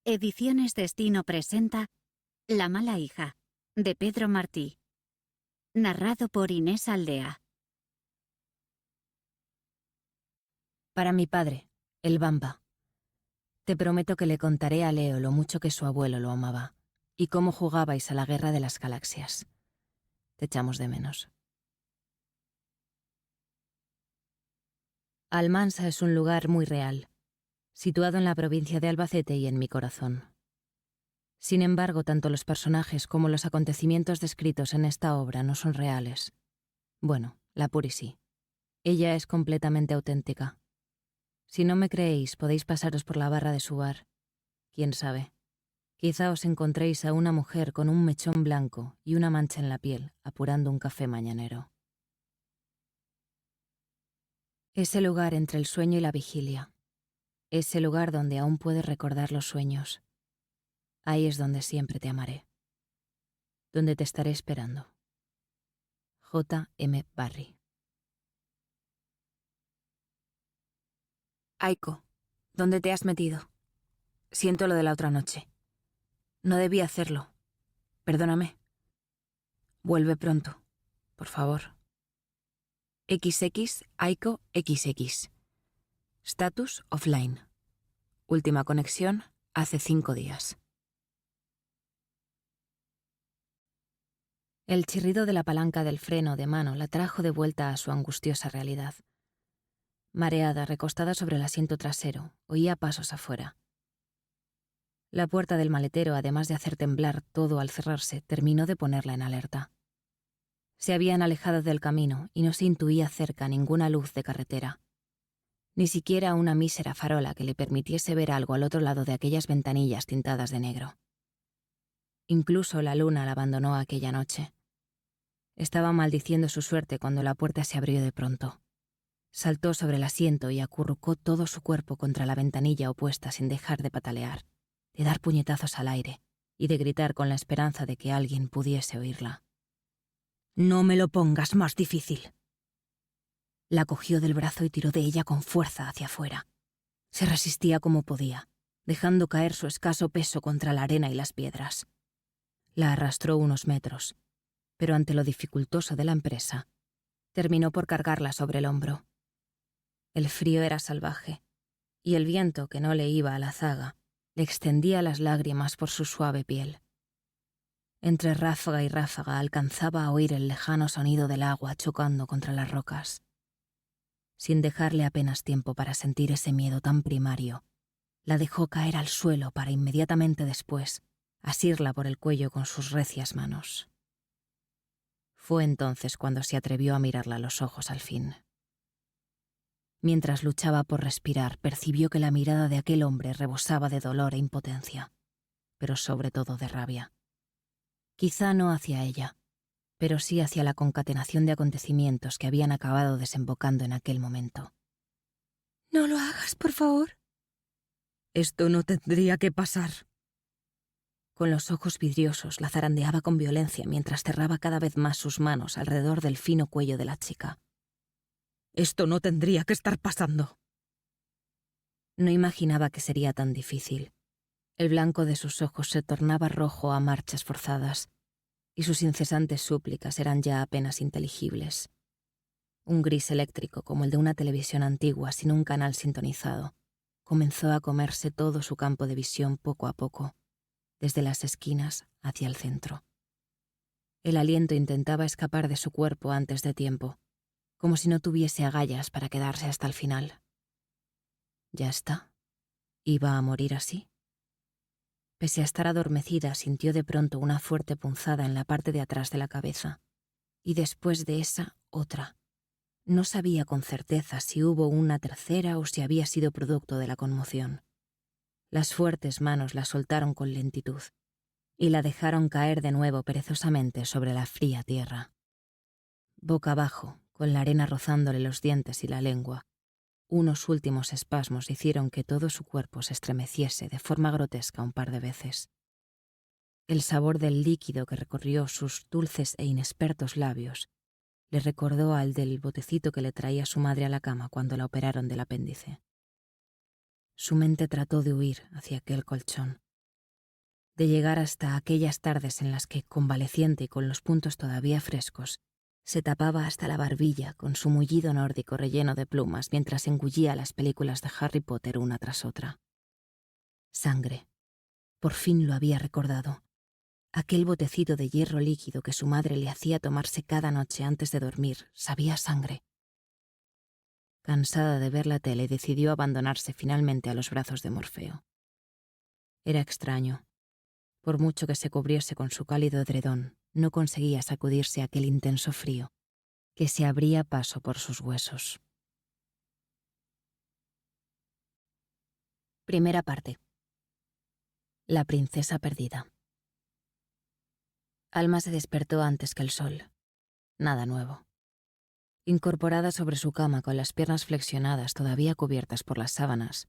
Ediciones Destino presenta La mala hija, de Pedro Martí. Narrado por Inés Aldea. Para mi padre, el Bamba. Te prometo que le contaré a Leo lo mucho que su abuelo lo amaba y cómo jugabais a la guerra de las galaxias. Te echamos de menos. Almansa es un lugar muy real, situado en la provincia de Albacete y en mi corazón. Sin embargo, tanto los personajes como los acontecimientos descritos en esta obra no son reales. Bueno, la Puri sí. Ella es completamente auténtica. Si no me creéis, podéis pasaros por la barra de su bar. Quién sabe. Quizá os encontréis a una mujer con un mechón blanco y una mancha en la piel, apurando un café mañanero. Ese lugar entre el sueño y la vigilia. Ese lugar donde aún puedes recordar los sueños. Ahí es donde siempre te amaré. Donde te estaré esperando. J. M. Barrie. Aiko, ¿dónde te has metido? Siento lo de la otra noche. No debí hacerlo. Perdóname. Vuelve pronto, por favor. XX Aiko XX. Status offline. Última conexión hace 5 días. El chirrido de la palanca del freno de mano la trajo de vuelta a su angustiosa realidad. Mareada, recostada sobre el asiento trasero, oía pasos afuera. La puerta del maletero, además de hacer temblar todo al cerrarse, terminó de ponerla en alerta. Se habían alejado del camino y no se intuía cerca ninguna luz de carretera. Ni siquiera una mísera farola que le permitiese ver algo al otro lado de aquellas ventanillas tintadas de negro. Incluso la luna la abandonó aquella noche. Estaba maldiciendo su suerte cuando la puerta se abrió de pronto. Saltó sobre el asiento y acurrucó todo su cuerpo contra la ventanilla opuesta sin dejar de patalear, de dar puñetazos al aire y de gritar con la esperanza de que alguien pudiese oírla. «No me lo pongas más difícil». La cogió del brazo y tiró de ella con fuerza hacia afuera. Se resistía como podía, dejando caer su escaso peso contra la arena y las piedras. La arrastró unos metros, pero ante lo dificultoso de la empresa, terminó por cargarla sobre el hombro. El frío era salvaje, y el viento, que no le iba a la zaga, le extendía las lágrimas por su suave piel. Entre ráfaga y ráfaga alcanzaba a oír el lejano sonido del agua chocando contra las rocas. Sin dejarle apenas tiempo para sentir ese miedo tan primario, la dejó caer al suelo para inmediatamente después asirla por el cuello con sus recias manos. Fue entonces cuando se atrevió a mirarla a los ojos al fin. Mientras luchaba por respirar, percibió que la mirada de aquel hombre rebosaba de dolor e impotencia, pero sobre todo de rabia. Quizá no hacia ella, pero sí hacia la concatenación de acontecimientos que habían acabado desembocando en aquel momento. «No lo hagas, por favor». «Esto no tendría que pasar». Con los ojos vidriosos la zarandeaba con violencia mientras cerraba cada vez más sus manos alrededor del fino cuello de la chica. «Esto no tendría que estar pasando». No imaginaba que sería tan difícil. El blanco de sus ojos se tornaba rojo a marchas forzadas, y sus incesantes súplicas eran ya apenas inteligibles. Un gris eléctrico como el de una televisión antigua sin un canal sintonizado comenzó a comerse todo su campo de visión poco a poco, desde las esquinas hacia el centro. El aliento intentaba escapar de su cuerpo antes de tiempo, como si no tuviese agallas para quedarse hasta el final. Ya está. ¿Iba a morir así? Pese a estar adormecida, sintió de pronto una fuerte punzada en la parte de atrás de la cabeza, y después de esa, otra. No sabía con certeza si hubo una tercera o si había sido producto de la conmoción. Las fuertes manos la soltaron con lentitud y la dejaron caer de nuevo perezosamente sobre la fría tierra. Boca abajo, con la arena rozándole los dientes y la lengua, unos últimos espasmos hicieron que todo su cuerpo se estremeciese de forma grotesca un par de veces. El sabor del líquido que recorrió sus dulces e inexpertos labios le recordó al del botecito que le traía su madre a la cama cuando la operaron del apéndice. Su mente trató de huir hacia aquel colchón, de llegar hasta aquellas tardes en las que, convaleciente y con los puntos todavía frescos, se tapaba hasta la barbilla con su mullido nórdico relleno de plumas mientras engullía las películas de Harry Potter una tras otra. Sangre. Por fin lo había recordado. Aquel botecito de hierro líquido que su madre le hacía tomarse cada noche antes de dormir sabía a sangre. Cansada de ver la tele, decidió abandonarse finalmente a los brazos de Morfeo. Era extraño. Por mucho que se cubriese con su cálido edredón, no conseguía sacudirse aquel intenso frío que se abría paso por sus huesos. Primera parte. La princesa perdida. Alma se despertó antes que el sol. Nada nuevo. Incorporada sobre su cama con las piernas flexionadas todavía cubiertas por las sábanas,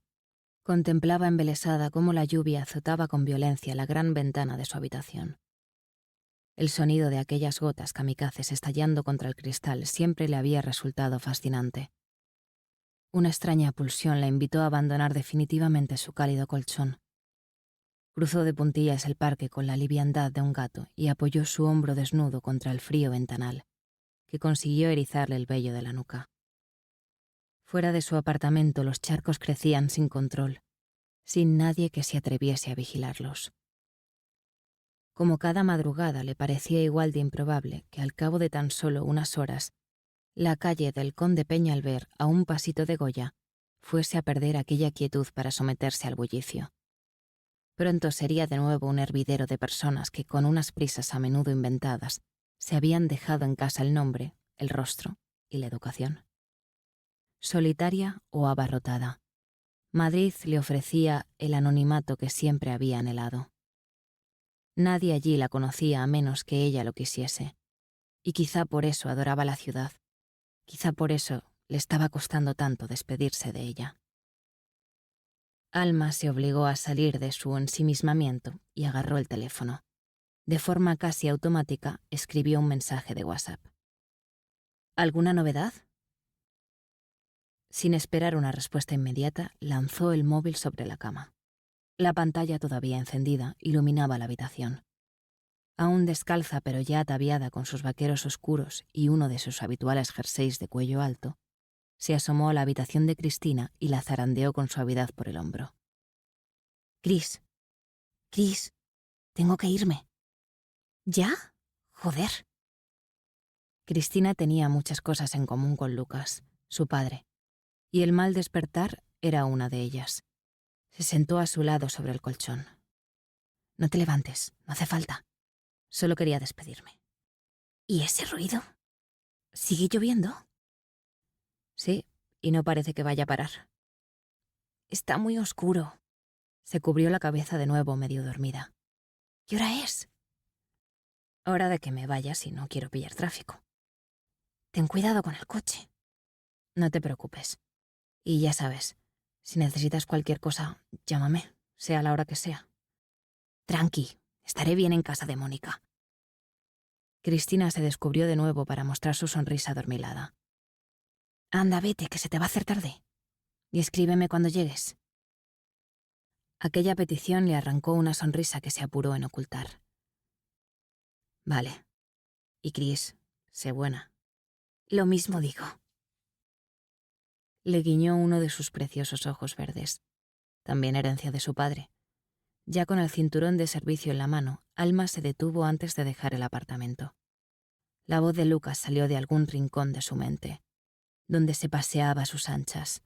contemplaba embelesada cómo la lluvia azotaba con violencia la gran ventana de su habitación. El sonido de aquellas gotas kamikazes estallando contra el cristal siempre le había resultado fascinante. Una extraña pulsión la invitó a abandonar definitivamente su cálido colchón. Cruzó de puntillas el parque con la liviandad de un gato y apoyó su hombro desnudo contra el frío ventanal, que consiguió erizarle el vello de la nuca. Fuera de su apartamento los charcos crecían sin control, sin nadie que se atreviese a vigilarlos. Como cada madrugada le parecía igual de improbable que al cabo de tan solo unas horas, la calle del Conde Peñalver, a un pasito de Goya, fuese a perder aquella quietud para someterse al bullicio. Pronto sería de nuevo un hervidero de personas que, con unas prisas a menudo inventadas, se habían dejado en casa el nombre, el rostro y la educación. Solitaria o abarrotada, Madrid le ofrecía el anonimato que siempre había anhelado. Nadie allí la conocía a menos que ella lo quisiese, y quizá por eso adoraba la ciudad, quizá por eso le estaba costando tanto despedirse de ella. Alma se obligó a salir de su ensimismamiento y agarró el teléfono. De forma casi automática, escribió un mensaje de WhatsApp. ¿Alguna novedad? Sin esperar una respuesta inmediata, lanzó el móvil sobre la cama. La pantalla todavía encendida iluminaba la habitación. Aún descalza pero ya ataviada con sus vaqueros oscuros y uno de sus habituales jerseys de cuello alto, se asomó a la habitación de Cristina y la zarandeó con suavidad por el hombro. Cris, tengo que irme. ¿Ya? Joder. Cristina tenía muchas cosas en común con Lucas, su padre, y el mal despertar era una de ellas. Se sentó a su lado sobre el colchón. No te levantes, no hace falta. Solo quería despedirme. ¿Y ese ruido? ¿Sigue lloviendo? Sí, y no parece que vaya a parar. Está muy oscuro. Se cubrió la cabeza de nuevo, medio dormida. ¿Qué hora es? Hora de que me vaya si no quiero pillar tráfico. Ten cuidado con el coche. No te preocupes. Y ya sabes, si necesitas cualquier cosa, llámame, sea la hora que sea. Tranqui, estaré bien en casa de Mónica. Cristina se descubrió de nuevo para mostrar su sonrisa adormilada. Anda, vete, que se te va a hacer tarde. Y escríbeme cuando llegues. Aquella petición le arrancó una sonrisa que se apuró en ocultar. Vale. Y Cris, sé buena. Lo mismo digo. Le guiñó uno de sus preciosos ojos verdes, también herencia de su padre. Ya con el cinturón de servicio en la mano, Alma se detuvo antes de dejar el apartamento. La voz de Lucas salió de algún rincón de su mente, donde se paseaba a sus anchas.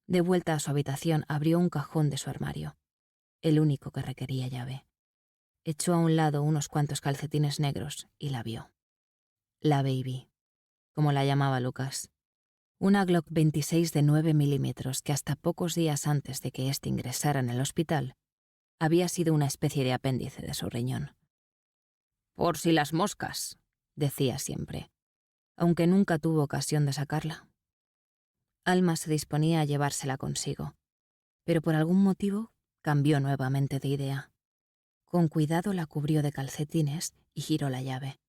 De vuelta a su habitación, abrió un cajón de su armario, el único que requería llave. Echó a un lado unos cuantos calcetines negros y la vio. La Baby, como la llamaba Lucas. Una Glock 26 de 9 milímetros que hasta pocos días antes de que éste ingresara en el hospital, había sido una especie de apéndice de su riñón. Por si las moscas, decía siempre, aunque nunca tuvo ocasión de sacarla. Alma se disponía a llevársela consigo, pero por algún motivo cambió nuevamente de idea. Con cuidado la cubrió de calcetines y giró la llave.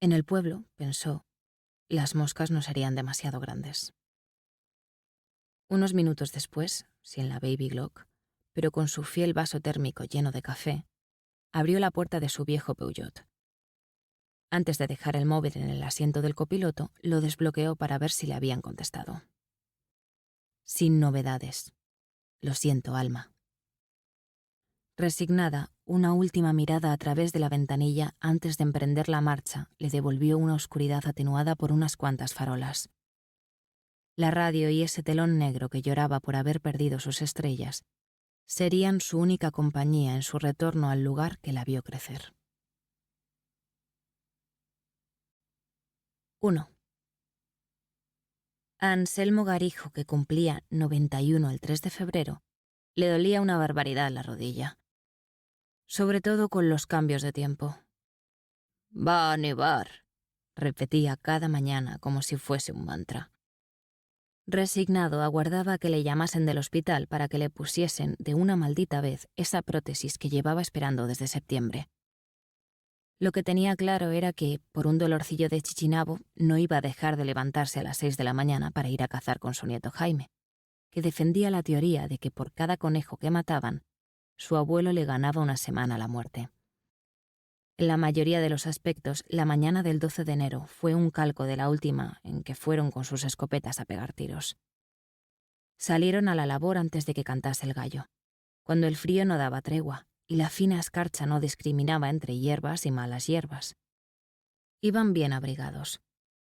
En el pueblo, pensó, las moscas no serían demasiado grandes. Unos minutos después, sin la Baby Glock, pero con su fiel vaso térmico lleno de café, abrió la puerta de su viejo Peugeot. Antes de dejar el móvil en el asiento del copiloto, lo desbloqueó para ver si le habían contestado. Sin novedades. Lo siento, Alma. Resignada, una última mirada a través de la ventanilla antes de emprender la marcha le devolvió una oscuridad atenuada por unas cuantas farolas. La radio y ese telón negro que lloraba por haber perdido sus estrellas serían su única compañía en su retorno al lugar que la vio crecer. 1. A Anselmo Garijo, que cumplía 91 el 3 de febrero, le dolía una barbaridad la rodilla. Sobre todo con los cambios de tiempo. «Va a nevar», repetía cada mañana como si fuese un mantra. Resignado, aguardaba a que le llamasen del hospital para que le pusiesen de una maldita vez esa prótesis que llevaba esperando desde septiembre. Lo que tenía claro era que, por un dolorcillo de chichinabo, no iba a dejar de levantarse a las 6 de la mañana para ir a cazar con su nieto Jaime, que defendía la teoría de que por cada conejo que mataban, su abuelo le ganaba una semana a la muerte. En la mayoría de los aspectos, la mañana del 12 de enero fue un calco de la última en que fueron con sus escopetas a pegar tiros. Salieron a la labor antes de que cantase el gallo, cuando el frío no daba tregua y la fina escarcha no discriminaba entre hierbas y malas hierbas. Iban bien abrigados,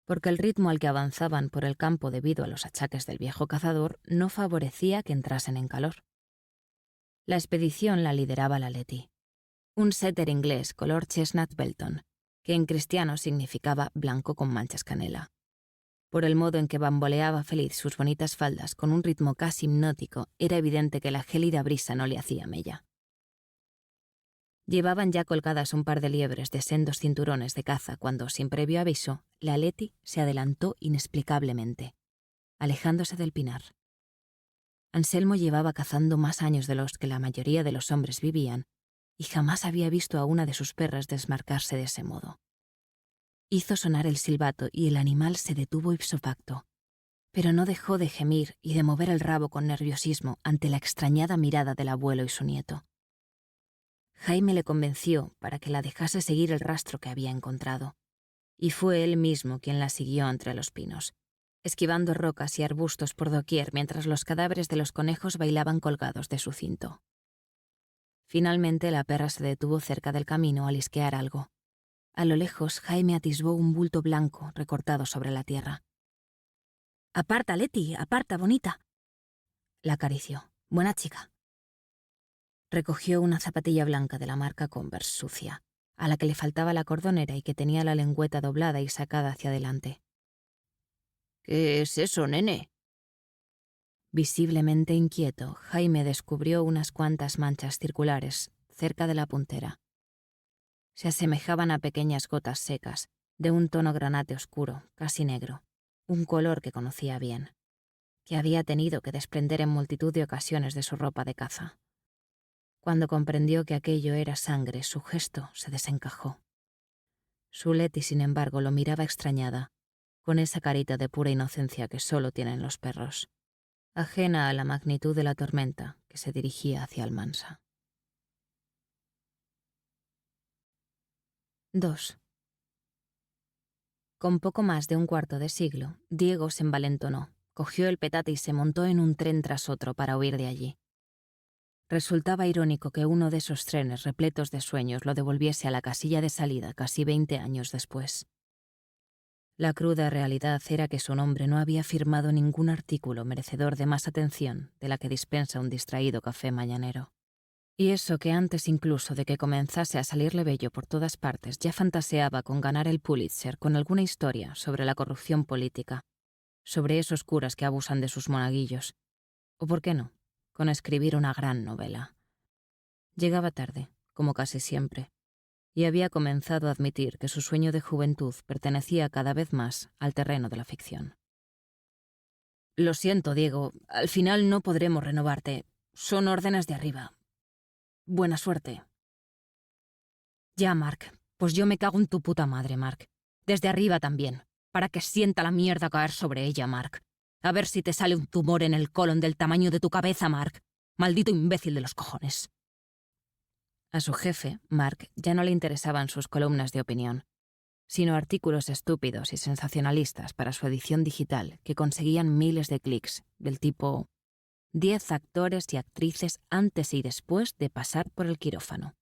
porque el ritmo al que avanzaban por el campo debido a los achaques del viejo cazador no favorecía que entrasen en calor. La expedición la lideraba la Letty, un setter inglés color chestnut Belton, que en cristiano significaba blanco con manchas canela. Por el modo en que bamboleaba feliz sus bonitas faldas con un ritmo casi hipnótico, era evidente que la gélida brisa no le hacía mella. Llevaban ya colgadas un par de liebres de sendos cinturones de caza cuando, sin previo aviso, la Letty se adelantó inexplicablemente, alejándose del pinar. Anselmo llevaba cazando más años de los que la mayoría de los hombres vivían, y jamás había visto a una de sus perras desmarcarse de ese modo. Hizo sonar el silbato y el animal se detuvo ipso facto, pero no dejó de gemir y de mover el rabo con nerviosismo ante la extrañada mirada del abuelo y su nieto. Jaime le convenció para que la dejase seguir el rastro que había encontrado, y fue él mismo quien la siguió entre los pinos, esquivando rocas y arbustos por doquier mientras los cadáveres de los conejos bailaban colgados de su cinto. Finalmente la perra se detuvo cerca del camino a lisquear algo. A lo lejos, Jaime atisbó un bulto blanco recortado sobre la tierra. «Aparta, Letty, aparta, bonita». La acarició. «Buena chica». Recogió una zapatilla blanca de la marca Converse sucia, a la que le faltaba la cordonera y que tenía la lengüeta doblada y sacada hacia adelante. «¿Qué es eso, nene?» Visiblemente inquieto, Jaime descubrió unas cuantas manchas circulares cerca de la puntera. Se asemejaban a pequeñas gotas secas, de un tono granate oscuro, casi negro, un color que conocía bien, que había tenido que desprender en multitud de ocasiones de su ropa de caza. Cuando comprendió que aquello era sangre, su gesto se desencajó. Su Letty, sin embargo, lo miraba extrañada, con esa carita de pura inocencia que solo tienen los perros, ajena a la magnitud de la tormenta que se dirigía hacia Almansa. 2. Con poco más de un cuarto de siglo, Diego se envalentonó, cogió el petate y se montó en un tren tras otro para huir de allí. Resultaba irónico que uno de esos trenes repletos de sueños lo devolviese a la casilla de salida casi 20 años después. La cruda realidad era que su nombre no había firmado ningún artículo merecedor de más atención de la que dispensa un distraído café mañanero. Y eso que antes incluso de que comenzase a salirle bello por todas partes ya fantaseaba con ganar el Pulitzer con alguna historia sobre la corrupción política, sobre esos curas que abusan de sus monaguillos, o por qué no, con escribir una gran novela. Llegaba tarde, como casi siempre, y había comenzado a admitir que su sueño de juventud pertenecía cada vez más al terreno de la ficción. «Lo siento, Diego, al final no podremos renovarte. Son órdenes de arriba. Buena suerte». «Ya, Mark, pues yo me cago en tu puta madre, Mark. Desde arriba también, para que sienta la mierda caer sobre ella, Mark. A ver si te sale un tumor en el colon del tamaño de tu cabeza, Mark. Maldito imbécil de los cojones. A su jefe, Mark, ya no le interesaban sus columnas de opinión, sino artículos estúpidos y sensacionalistas para su edición digital que conseguían miles de clics, del tipo 10 actores y actrices antes y después de pasar por el quirófano.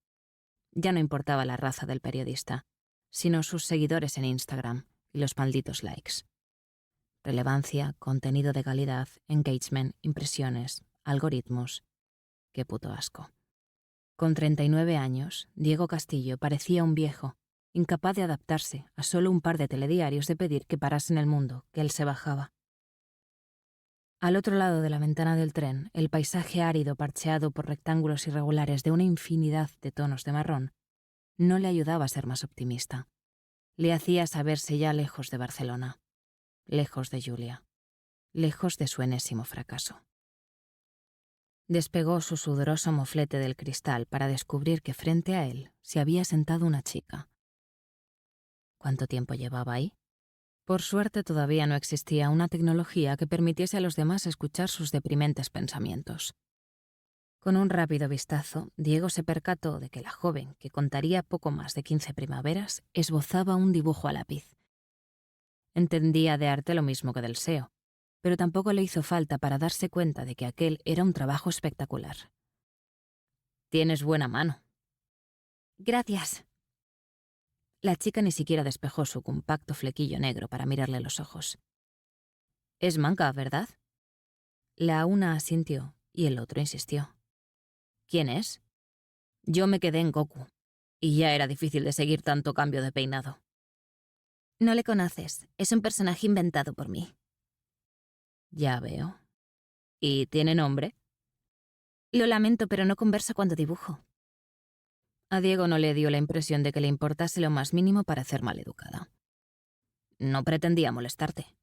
Ya no importaba la raza del periodista, sino sus seguidores en Instagram y los malditos likes. Relevancia, contenido de calidad, engagement, impresiones, algoritmos. Qué puto asco. Con 39 años, Diego Castillo parecía un viejo, incapaz de adaptarse a solo un par de telediarios de pedir que parasen el mundo, que él se bajaba. Al otro lado de la ventana del tren, el paisaje árido parcheado por rectángulos irregulares de una infinidad de tonos de marrón no le ayudaba a ser más optimista. Le hacía saberse ya lejos de Barcelona, lejos de Julia, lejos de su enésimo fracaso. Despegó su sudoroso moflete del cristal para descubrir que frente a él se había sentado una chica. ¿Cuánto tiempo llevaba ahí? Por suerte todavía no existía una tecnología que permitiese a los demás escuchar sus deprimentes pensamientos. Con un rápido vistazo, Diego se percató de que la joven, que contaría poco más de 15 primaveras, esbozaba un dibujo a lápiz. Entendía de arte lo mismo que del SEO, pero tampoco le hizo falta para darse cuenta de que aquel era un trabajo espectacular. «Tienes buena mano». «Gracias». La chica ni siquiera despejó su compacto flequillo negro para mirarle los ojos. «Es manca, ¿verdad?» La una asintió y el otro insistió. «¿Quién es?» «Yo me quedé en Goku, y ya era difícil de seguir tanto cambio de peinado». «No le conoces, es un personaje inventado por mí». «Ya veo. ¿Y tiene nombre?» «Lo lamento, pero no converso cuando dibujo». A Diego no le dio la impresión de que le importase lo más mínimo parecer maleducada. «No pretendía molestarte».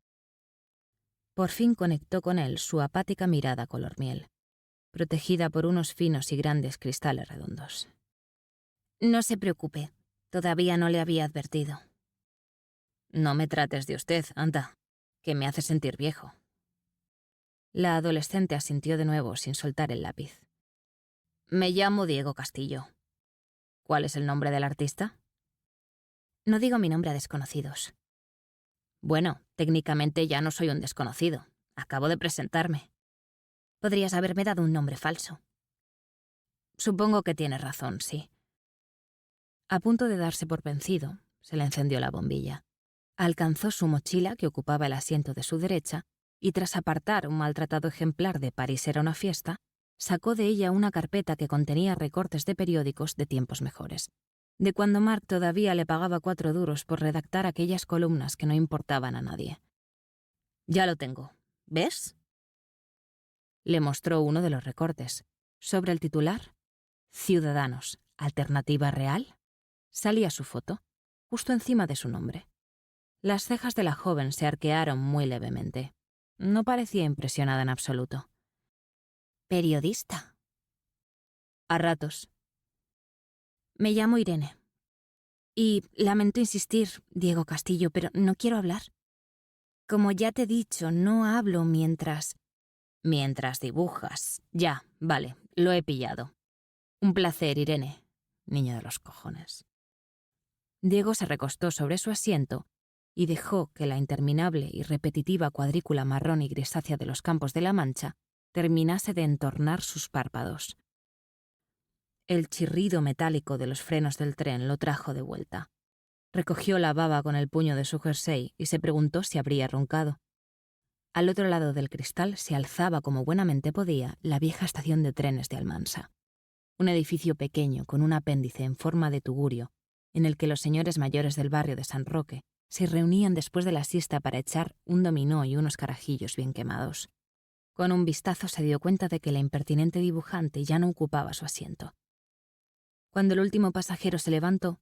Por fin conectó con él su apática mirada color miel, protegida por unos finos y grandes cristales redondos. «No se preocupe, todavía no le había advertido». «No me trates de usted, anda, que me hace sentir viejo». La adolescente asintió de nuevo sin soltar el lápiz. «Me llamo Diego Castillo. ¿Cuál es el nombre del artista?» «No digo mi nombre a desconocidos». «Bueno, técnicamente ya no soy un desconocido. Acabo de presentarme». «Podrías haberme dado un nombre falso». «Supongo que tienes razón, sí». A punto de darse por vencido, se le encendió la bombilla. Alcanzó su mochila, que ocupaba el asiento de su derecha, y tras apartar un maltratado ejemplar de París era una fiesta, sacó de ella una carpeta que contenía recortes de periódicos de tiempos mejores, de cuando Mark todavía le pagaba 4 duros por redactar aquellas columnas que no importaban a nadie. «Ya lo tengo. ¿Ves?» Le mostró uno de los recortes. Sobre el titular, «Ciudadanos, alternativa real», salía su foto, justo encima de su nombre. Las cejas de la joven se arquearon muy levemente. No parecía impresionada en absoluto. «¿Periodista?» «A ratos». «Me llamo Irene. Y lamento insistir, Diego Castillo, pero no quiero hablar. Como ya te he dicho, no hablo mientras...» «Mientras dibujas. Ya, vale, lo he pillado. Un placer, Irene, niño de los cojones». Diego se recostó sobre su asiento y dejó que la interminable y repetitiva cuadrícula marrón y grisácea de los campos de la Mancha terminase de entornar sus párpados. El chirrido metálico de los frenos del tren lo trajo de vuelta. Recogió la baba con el puño de su jersey y se preguntó si habría roncado. Al otro lado del cristal se alzaba como buenamente podía la vieja estación de trenes de Almansa. Un edificio pequeño con un apéndice en forma de tugurio, en el que los señores mayores del barrio de San Roque se reunían después de la siesta para echar un dominó y unos carajillos bien quemados. Con un vistazo se dio cuenta de que la impertinente dibujante ya no ocupaba su asiento. Cuando el último pasajero se levantó,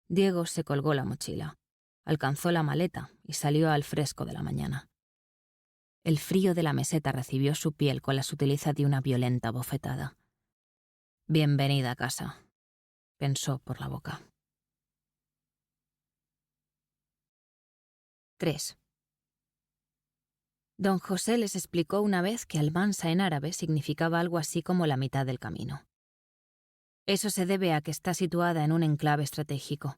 Diego se colgó la mochila, alcanzó la maleta y salió al fresco de la mañana. El frío de la meseta recibió su piel con la sutileza de una violenta bofetada. «Bienvenida a casa», pensó por la boca. 3. Don José les explicó una vez que Almansa en árabe significaba algo así como la mitad del camino. Eso se debe a que está situada en un enclave estratégico,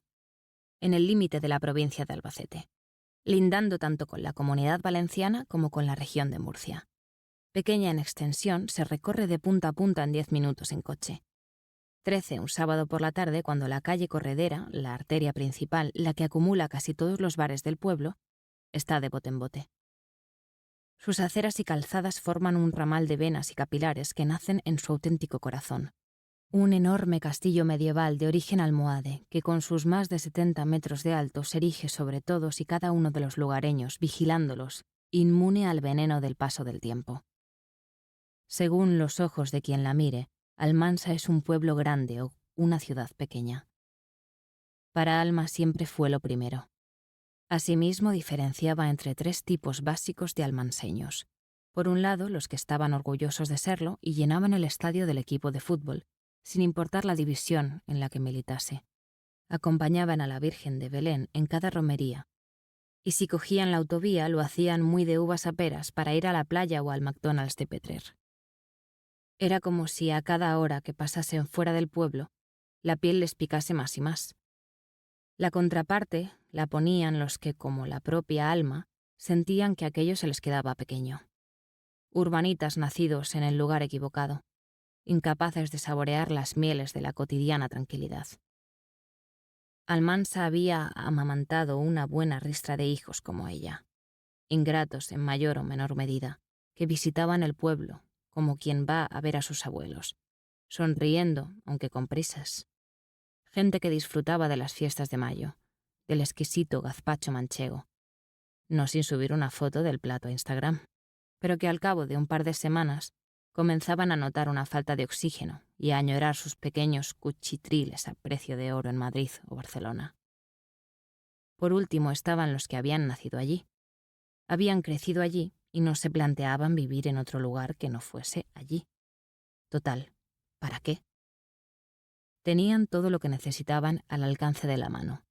en el límite de la provincia de Albacete, lindando tanto con la Comunidad Valenciana como con la región de Murcia. Pequeña en extensión, se recorre de punta a punta en 10 minutos en coche. 13 un sábado por la tarde, cuando la calle Corredera, la arteria principal, la que acumula casi todos los bares del pueblo, está de bote en bote. Sus aceras y calzadas forman un ramal de venas y capilares que nacen en su auténtico corazón. Un enorme castillo medieval de origen almohade que con sus más de 70 metros de alto se erige sobre todos y cada uno de los lugareños, vigilándolos, inmune al veneno del paso del tiempo. Según los ojos de quien la mire, Almansa es un pueblo grande o una ciudad pequeña. Para Alma siempre fue lo primero. Asimismo, diferenciaba entre 3 tipos básicos de almanseños. Por un lado, los que estaban orgullosos de serlo y llenaban el estadio del equipo de fútbol, sin importar la división en la que militase. Acompañaban a la Virgen de Belén en cada romería. Y si cogían la autovía, lo hacían muy de uvas a peras para ir a la playa o al McDonald's de Petrer. Era como si a cada hora que pasasen fuera del pueblo, la piel les picase más y más. La contraparte la ponían los que, como la propia Alma, sentían que aquello se les quedaba pequeño. Urbanitas nacidos en el lugar equivocado, incapaces de saborear las mieles de la cotidiana tranquilidad. Almansa había amamantado una buena ristra de hijos como ella, ingratos en mayor o menor medida, que visitaban el pueblo, como quien va a ver a sus abuelos, sonriendo, aunque con prisas. Gente que disfrutaba de las fiestas de mayo, del exquisito gazpacho manchego, no sin subir una foto del plato a Instagram, pero que al cabo de un par de semanas comenzaban a notar una falta de oxígeno y a añorar sus pequeños cuchitriles a precio de oro en Madrid o Barcelona. Por último estaban los que habían nacido allí. Habían crecido allí y no se planteaban vivir en otro lugar que no fuese allí. Total, ¿para qué? Tenían todo lo que necesitaban al alcance de la mano.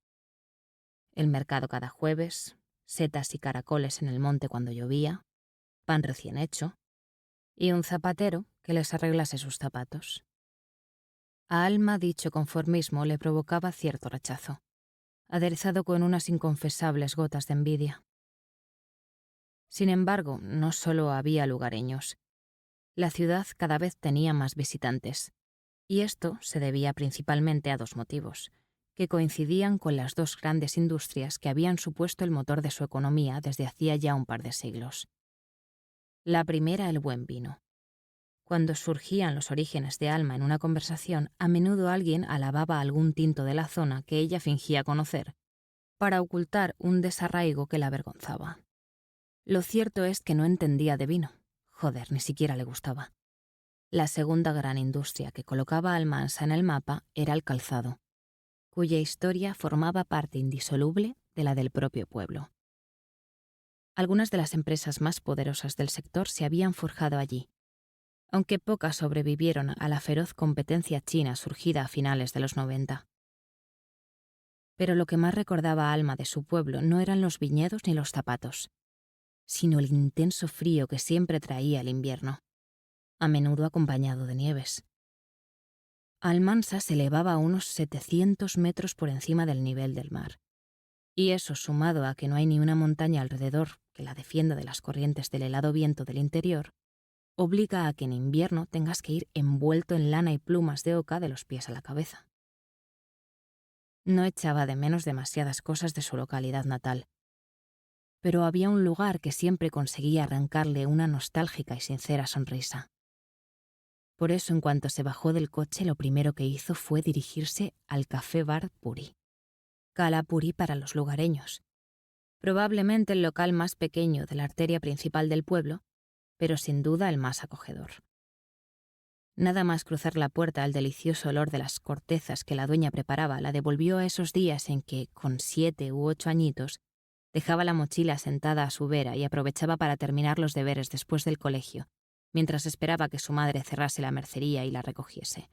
El mercado cada jueves, setas y caracoles en el monte cuando llovía, pan recién hecho, y un zapatero que les arreglase sus zapatos. A Alma dicho conformismo le provocaba cierto rechazo, aderezado con unas inconfesables gotas de envidia. Sin embargo, no solo había lugareños. La ciudad cada vez tenía más visitantes, y esto se debía principalmente a 2 motivos, que coincidían con las 2 grandes industrias que habían supuesto el motor de su economía desde hacía ya un par de siglos. La primera, el buen vino. Cuando surgían los orígenes de Alma en una conversación, a menudo alguien alababa algún tinto de la zona que ella fingía conocer, para ocultar un desarraigo que la avergonzaba. Lo cierto es que no entendía de vino. Joder, ni siquiera le gustaba. La segunda gran industria que colocaba a Almansa en el mapa era el calzado, cuya historia formaba parte indisoluble de la del propio pueblo. Algunas de las empresas más poderosas del sector se habían forjado allí, aunque pocas sobrevivieron a la feroz competencia china surgida a finales de los 90. Pero lo que más recordaba a Alma de su pueblo no eran los viñedos ni los zapatos, sino el intenso frío que siempre traía el invierno, a menudo acompañado de nieves. Almansa se elevaba a unos 700 metros por encima del nivel del mar, y eso, sumado a que no hay ni una montaña alrededor que la defienda de las corrientes del helado viento del interior, obliga a que en invierno tengas que ir envuelto en lana y plumas de oca de los pies a la cabeza. No echaba de menos demasiadas cosas de su localidad natal, pero había un lugar que siempre conseguía arrancarle una nostálgica y sincera sonrisa. Por eso, en cuanto se bajó del coche, lo primero que hizo fue dirigirse al Café Bar Puri. Cala Puri para los lugareños. Probablemente el local más pequeño de la arteria principal del pueblo, pero sin duda el más acogedor. Nada más cruzar la puerta, el delicioso olor de las cortezas que la dueña preparaba la devolvió a esos días en que, con 7 u 8 añitos, dejaba la mochila sentada a su vera y aprovechaba para terminar los deberes después del colegio, mientras esperaba que su madre cerrase la mercería y la recogiese.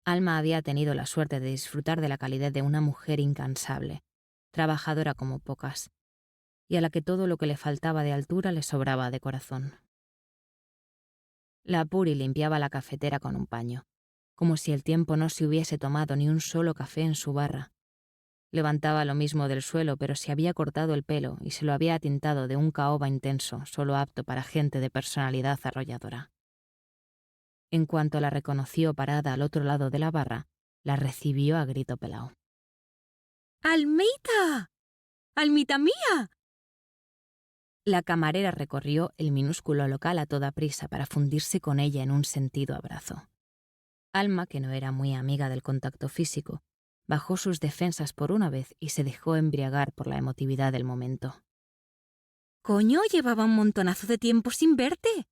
Alma había tenido la suerte de disfrutar de la calidez de una mujer incansable, trabajadora como pocas, y a la que todo lo que le faltaba de altura le sobraba de corazón. La Puri limpiaba la cafetera con un paño, como si el tiempo no se hubiese tomado ni un solo café en su barra. Levantaba lo mismo del suelo, pero se había cortado el pelo y se lo había tintado de un caoba intenso, solo apto para gente de personalidad arrolladora. En cuanto la reconoció parada al otro lado de la barra, la recibió a grito pelao. ¡Almita! ¡Almita mía! La camarera recorrió el minúsculo local a toda prisa para fundirse con ella en un sentido abrazo. Alma, que no era muy amiga del contacto físico, bajó sus defensas por una vez y se dejó embriagar por la emotividad del momento. ¡Coño, llevaba un montonazo de tiempo sin verte!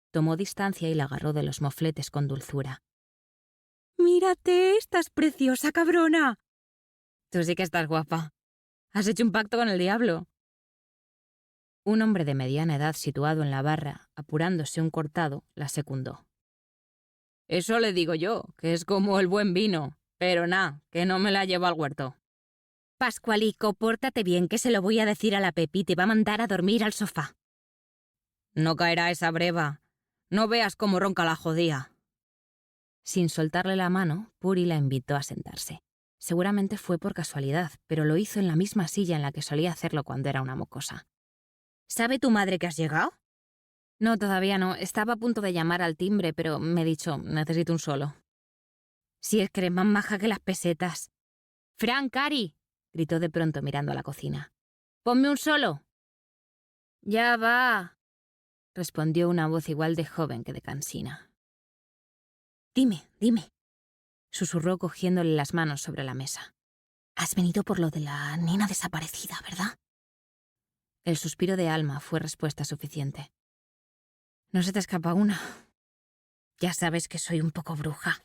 Tomó distancia y la agarró de los mofletes con dulzura. ¡Mírate, estás preciosa, cabrona! Tú sí que estás guapa. Has hecho un pacto con el diablo. Un hombre de mediana edad situado en la barra, apurándose un cortado, la secundó. Eso le digo yo, que es como el buen vino, pero que no me la llevo al huerto. Pascualico, pórtate bien, que se lo voy a decir a la Pepi y te va a mandar a dormir al sofá. No caerá esa breva. No veas cómo ronca la jodía. Sin soltarle la mano, Puri la invitó a sentarse. Seguramente fue por casualidad, pero lo hizo en la misma silla en la que solía hacerlo cuando era una mocosa. ¿Sabe tu madre que has llegado? No, todavía no. Estaba a punto de llamar al timbre, pero me he dicho, necesito un solo. Si es que eres más maja que las pesetas. ¡Fran, Cari! Gritó de pronto mirando a la cocina. ¡Ponme un solo! Ya va, respondió una voz igual de joven que de cansina. Dime, Susurró cogiéndole las manos sobre la mesa. Has venido por lo de la nena desaparecida, ¿verdad? El suspiro de Alma fue respuesta suficiente. No se te escapa una. Ya sabes que soy un poco bruja.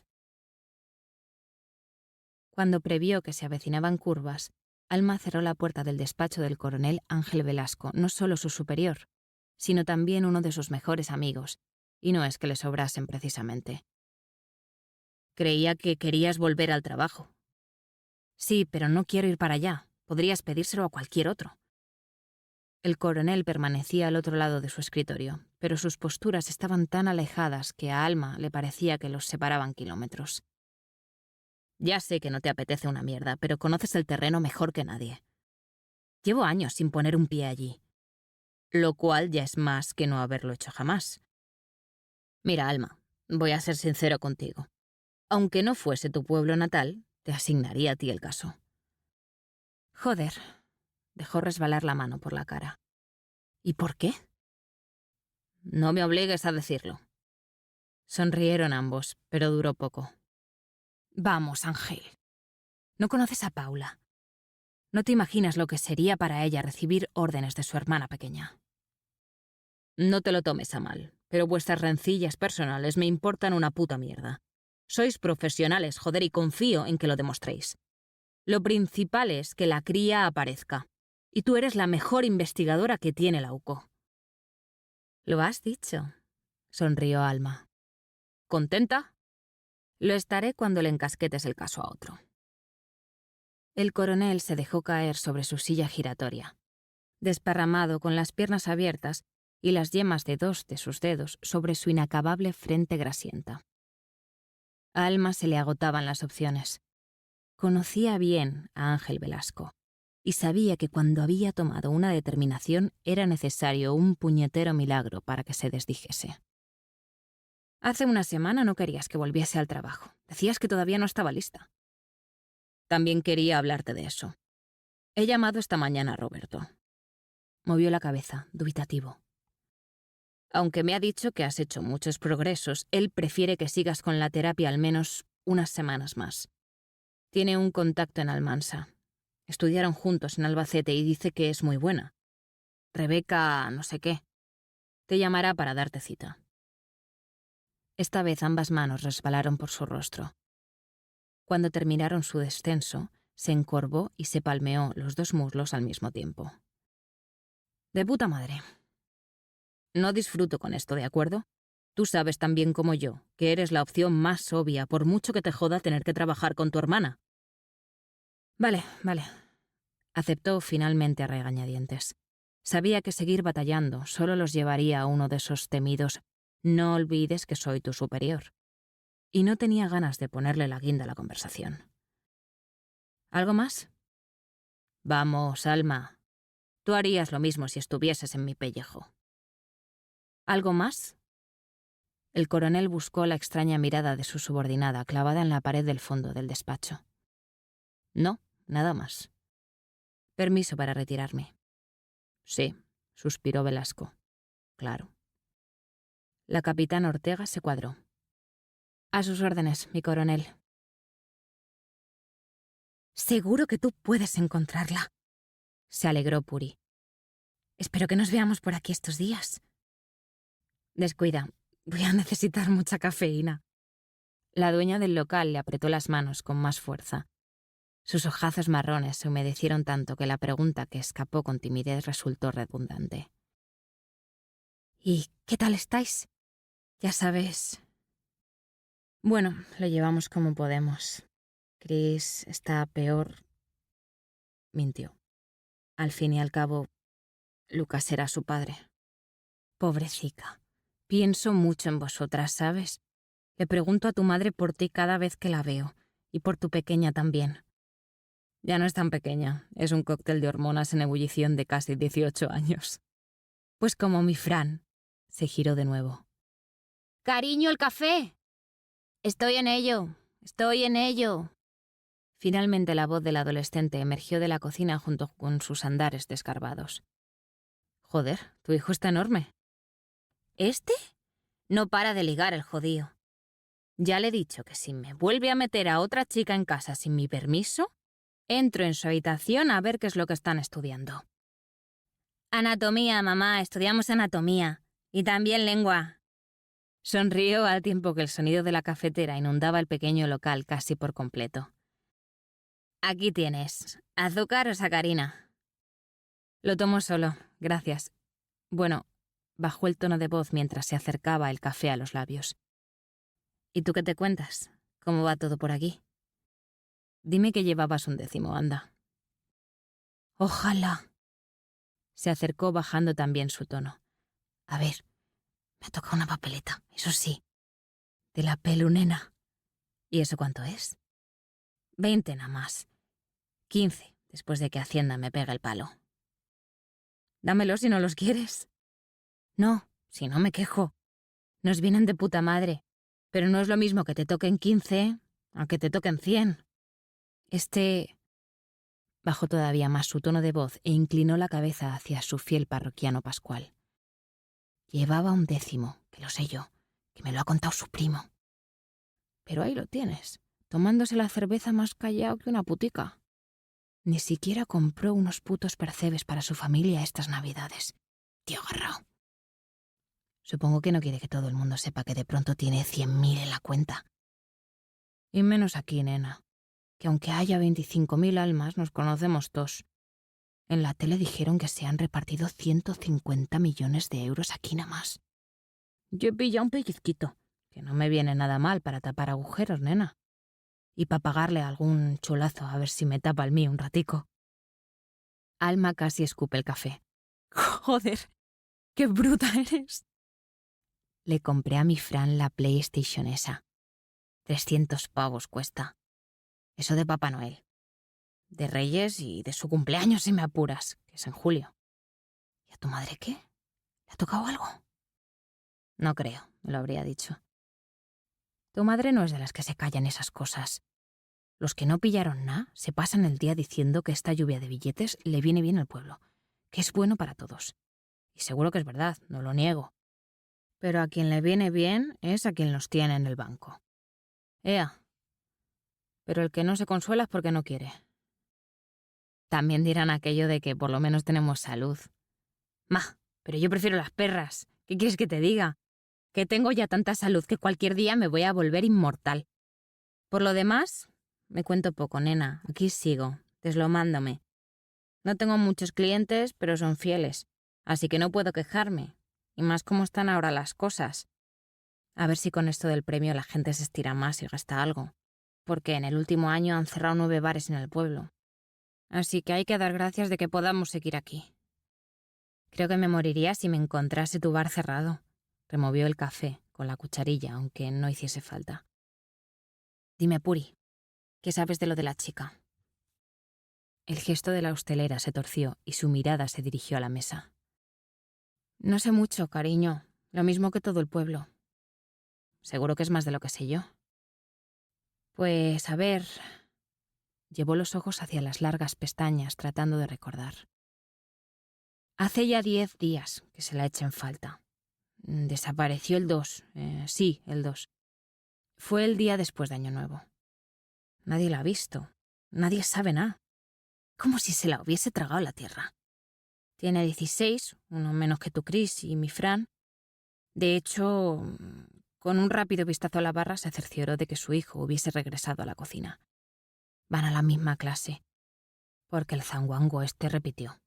Cuando previó que se avecinaban curvas, Alma cerró la puerta del despacho del coronel Ángel Velasco, no solo su superior, sino también uno de sus mejores amigos, y no es que le sobrasen precisamente. Creía que querías volver al trabajo. Sí, pero no quiero ir para allá. Podrías pedírselo a cualquier otro. El coronel permanecía al otro lado de su escritorio, pero sus posturas estaban tan alejadas que a Alma le parecía que los separaban kilómetros. Ya sé que no te apetece una mierda, pero conoces el terreno mejor que nadie. Llevo años sin poner un pie allí, lo cual ya es más que no haberlo hecho jamás. Mira, Alma, voy a ser sincero contigo. Aunque no fuese tu pueblo natal, te asignaría a ti el caso. Joder, dejó resbalar la mano por la cara. ¿Y por qué? No me obligues a decirlo. Sonrieron ambos, pero duró poco. Vamos, Ángel. ¿No conoces a Paula? No te imaginas lo que sería para ella recibir órdenes de su hermana pequeña. No te lo tomes a mal, pero vuestras rencillas personales me importan una puta mierda. Sois profesionales, joder, y confío en que lo demostréis. Lo principal es que la cría aparezca. Y tú eres la mejor investigadora que tiene la UCO. Lo has dicho, sonrió Alma. ¿Contenta? Lo estaré cuando le encasquetes el caso a otro. El coronel se dejó caer sobre su silla giratoria, desparramado con las piernas abiertas y las yemas de 2 de sus dedos sobre su inacabable frente grasienta. A Alma se le agotaban las opciones. Conocía bien a Ángel Velasco y sabía que cuando había tomado una determinación era necesario un puñetero milagro para que se desdijese. Hace una semana no querías que volviese al trabajo. Decías que todavía no estaba lista. También quería hablarte de eso. He llamado esta mañana a Roberto. Movió la cabeza, dubitativo. Aunque me ha dicho que has hecho muchos progresos, él prefiere que sigas con la terapia al menos unas semanas más. Tiene un contacto en Almansa. Estudiaron juntos en Albacete y dice que es muy buena. Rebeca no sé qué. Te llamará para darte cita. Esta vez ambas manos resbalaron por su rostro. Cuando terminaron su descenso, se encorvó y se palmeó los 2 muslos al mismo tiempo. De puta madre. No disfruto con esto, ¿de acuerdo? Tú sabes tan bien como yo que eres la opción más obvia, por mucho que te joda tener que trabajar con tu hermana. Vale. Aceptó finalmente a regañadientes. Sabía que seguir batallando solo los llevaría a uno de esos temidos «no olvides que soy tu superior». Y no tenía ganas de ponerle la guinda a la conversación. ¿Algo más? Vamos, Alma. Tú harías lo mismo si estuvieses en mi pellejo. ¿Algo más? El coronel buscó la extraña mirada de su subordinada clavada en la pared del fondo del despacho. No, nada más. Permiso para retirarme. Sí, suspiró Velasco. Claro. La capitana Ortega se cuadró. A sus órdenes, mi coronel. Seguro que tú puedes encontrarla, se alegró Puri. Espero que nos veamos por aquí estos días. Descuida, voy a necesitar mucha cafeína. La dueña del local le apretó las manos con más fuerza. Sus ojazos marrones se humedecieron tanto que la pregunta que escapó con timidez resultó redundante. ¿Y qué tal estáis? Ya sabes. Bueno, lo llevamos como podemos. Chris está peor. Mintió. Al fin y al cabo, Lucas era su padre. Pobrecita. Pienso mucho en vosotras, ¿sabes? Le pregunto a tu madre por ti cada vez que la veo, y por tu pequeña también. Ya no es tan pequeña, es un cóctel de hormonas en ebullición de casi 18 años. Pues como mi Fran. Se giró de nuevo. ¡Cariño, el café! Estoy en ello. Finalmente la voz del adolescente emergió de la cocina junto con sus andares descarbados. Joder, tu hijo está enorme. ¿Este? No para de ligar el jodío. Ya le he dicho que si me vuelve a meter a otra chica en casa sin mi permiso, entro en su habitación a ver qué es lo que están estudiando. Anatomía, mamá, estudiamos anatomía. Y también lengua. Sonrió al tiempo que el sonido de la cafetera inundaba el pequeño local casi por completo. Aquí tienes. ¿Azúcar o sacarina? Lo tomo solo, gracias. Bueno, bajó el tono de voz mientras se acercaba el café a los labios. ¿Y tú qué te cuentas? ¿Cómo va todo por aquí? Dime que llevabas un 10, anda. Ojalá. Se acercó bajando también su tono. A ver, me ha tocado una papeleta, eso sí. De la pelunena. ¿Y eso cuánto es? 20 nada más. 15, después de que Hacienda me pegue el palo. Dámelos si no los quieres. No, si no me quejo. Nos vienen de puta madre. Pero no es lo mismo que te toquen 15 a que te toquen 100. Bajó todavía más su tono de voz e inclinó la cabeza hacia su fiel parroquiano Pascual. Llevaba un 10, que lo sé yo, que me lo ha contado su primo. Pero ahí lo tienes, tomándose la cerveza más callado que una putica. Ni siquiera compró unos putos percebes para su familia estas navidades. Tío agarrao. Supongo que no quiere que todo el mundo sepa que de pronto tiene 100.000 en la cuenta. Y menos aquí, nena, que aunque haya 25.000 almas, nos conocemos todos. En la tele dijeron que se han repartido 150 millones de euros aquí nada más. Yo he pillado un pellizquito, que no me viene nada mal para tapar agujeros, nena. Y para pagarle algún chulazo a ver si me tapa el mío un ratico. Alma casi escupe el café. Joder, qué bruta eres. Le compré a mi Fran la PlayStation esa. 300 pavos cuesta. Eso de Papá Noel. De Reyes y de su cumpleaños si me apuras, que es en julio. ¿Y a tu madre qué? ¿Le ha tocado algo? No creo, me lo habría dicho. Tu madre no es de las que se callan esas cosas. Los que no pillaron nada se pasan el día diciendo que esta lluvia de billetes le viene bien al pueblo, que es bueno para todos. Y seguro que es verdad, no lo niego. Pero a quien le viene bien es a quien los tiene en el banco. Ea. Pero el que no se consuela es porque no quiere. También dirán aquello de que por lo menos tenemos salud. Ma, pero yo prefiero las perras. ¿Qué quieres que te diga? Que tengo ya tanta salud que cualquier día me voy a volver inmortal. Por lo demás, me cuento poco, nena. Aquí sigo, deslomándome. No tengo muchos clientes, pero son fieles. Así que no puedo quejarme. Y más cómo están ahora las cosas. A ver si con esto del premio la gente se estira más y gasta algo. Porque en el último año han cerrado 9 bares en el pueblo. Así que hay que dar gracias de que podamos seguir aquí. Creo que me moriría si me encontrase tu bar cerrado. Removió el café con la cucharilla, aunque no hiciese falta. Dime, Puri, ¿qué sabes de lo de la chica? El gesto de la hostelera se torció y su mirada se dirigió a la mesa. No sé mucho, cariño. Lo mismo que todo el pueblo. Seguro que es más de lo que sé yo. Pues, a ver... Llevó los ojos hacia las largas pestañas tratando de recordar. Hace ya 10 días que se la echa en falta. Desapareció el 2. Sí, el 2. Fue el día después de Año Nuevo. Nadie la ha visto. Nadie sabe nada. Como si se la hubiese tragado la tierra. Tiene 16, uno menos que tu Chris y mi Fran. De hecho, con un rápido vistazo a la barra se cercioró de que su hijo hubiese regresado a la cocina. Van a la misma clase, porque el zanguango repitió.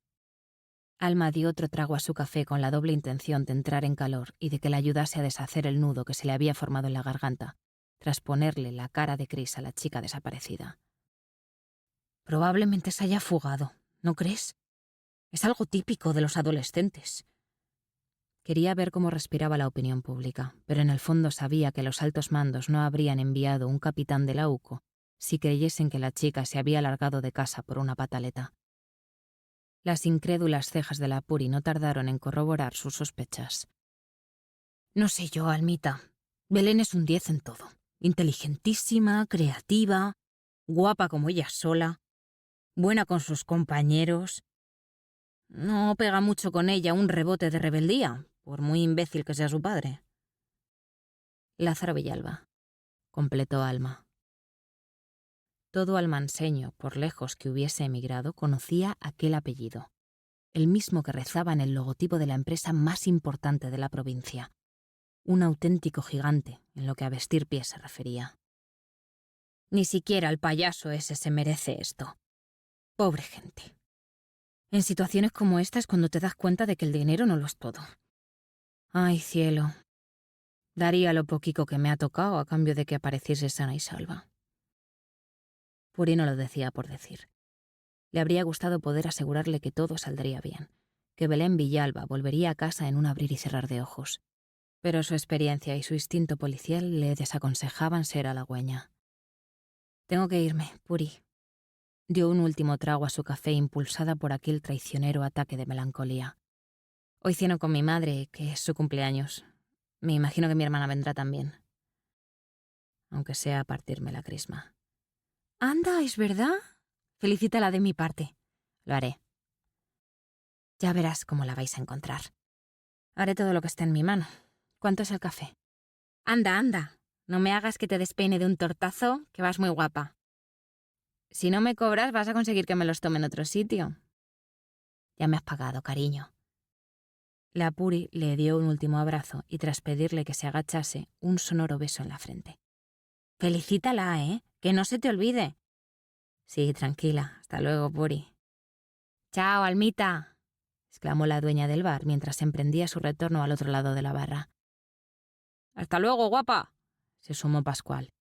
Alma dio otro trago a su café con la doble intención de entrar en calor y de que le ayudase a deshacer el nudo que se le había formado en la garganta, tras ponerle la cara de Chris a la chica desaparecida. Probablemente se haya fugado, ¿no crees? Es algo típico de los adolescentes. Quería ver cómo respiraba la opinión pública, pero en el fondo sabía que los altos mandos no habrían enviado un capitán de la UCO si creyesen que la chica se había largado de casa por una pataleta. Las incrédulas cejas de la Puri no tardaron en corroborar sus sospechas. No sé yo, Almita. Belén es un 10 en todo. Inteligentísima, creativa, guapa como ella sola, buena con sus compañeros. No pega mucho con ella un rebote de rebeldía, por muy imbécil que sea su padre. Lázaro Villalba, completó Alma. Todo almanseño, por lejos que hubiese emigrado, conocía aquel apellido, el mismo que rezaba en el logotipo de la empresa más importante de la provincia. Un auténtico gigante en lo que a vestir pies se refería. Ni siquiera el payaso ese se merece esto. Pobre gente. En situaciones como esta es cuando te das cuenta de que el dinero no lo es todo. Ay, cielo. Daría lo poquito que me ha tocado a cambio de que apareciese sana y salva. Puri no lo decía por decir. Le habría gustado poder asegurarle que todo saldría bien, que Belén Villalba volvería a casa en un abrir y cerrar de ojos. Pero su experiencia y su instinto policial le desaconsejaban ser halagüeña. Tengo que irme, Puri. Dio un último trago a su café impulsada por aquel traicionero ataque de melancolía. Hoy ceno con mi madre, que es su cumpleaños. Me imagino que mi hermana vendrá también. Aunque sea a partirme la crisma. Anda, ¿es verdad? Felicítala de mi parte. Lo haré. Ya verás cómo la vais a encontrar. Haré todo lo que esté en mi mano. ¿Cuánto es el café? Anda, anda. No me hagas que te despeine de un tortazo, que vas muy guapa. Si no me cobras, vas a conseguir que me los tome en otro sitio. Ya me has pagado, cariño. La Puri le dio un último abrazo y tras pedirle que se agachase, un sonoro beso en la frente. Felicítala, ¿eh? Que no se te olvide. Sí, tranquila. Hasta luego, Puri. Chao, Almita, exclamó la dueña del bar mientras emprendía su retorno al otro lado de la barra. Hasta luego, guapa, se sumó Pascual,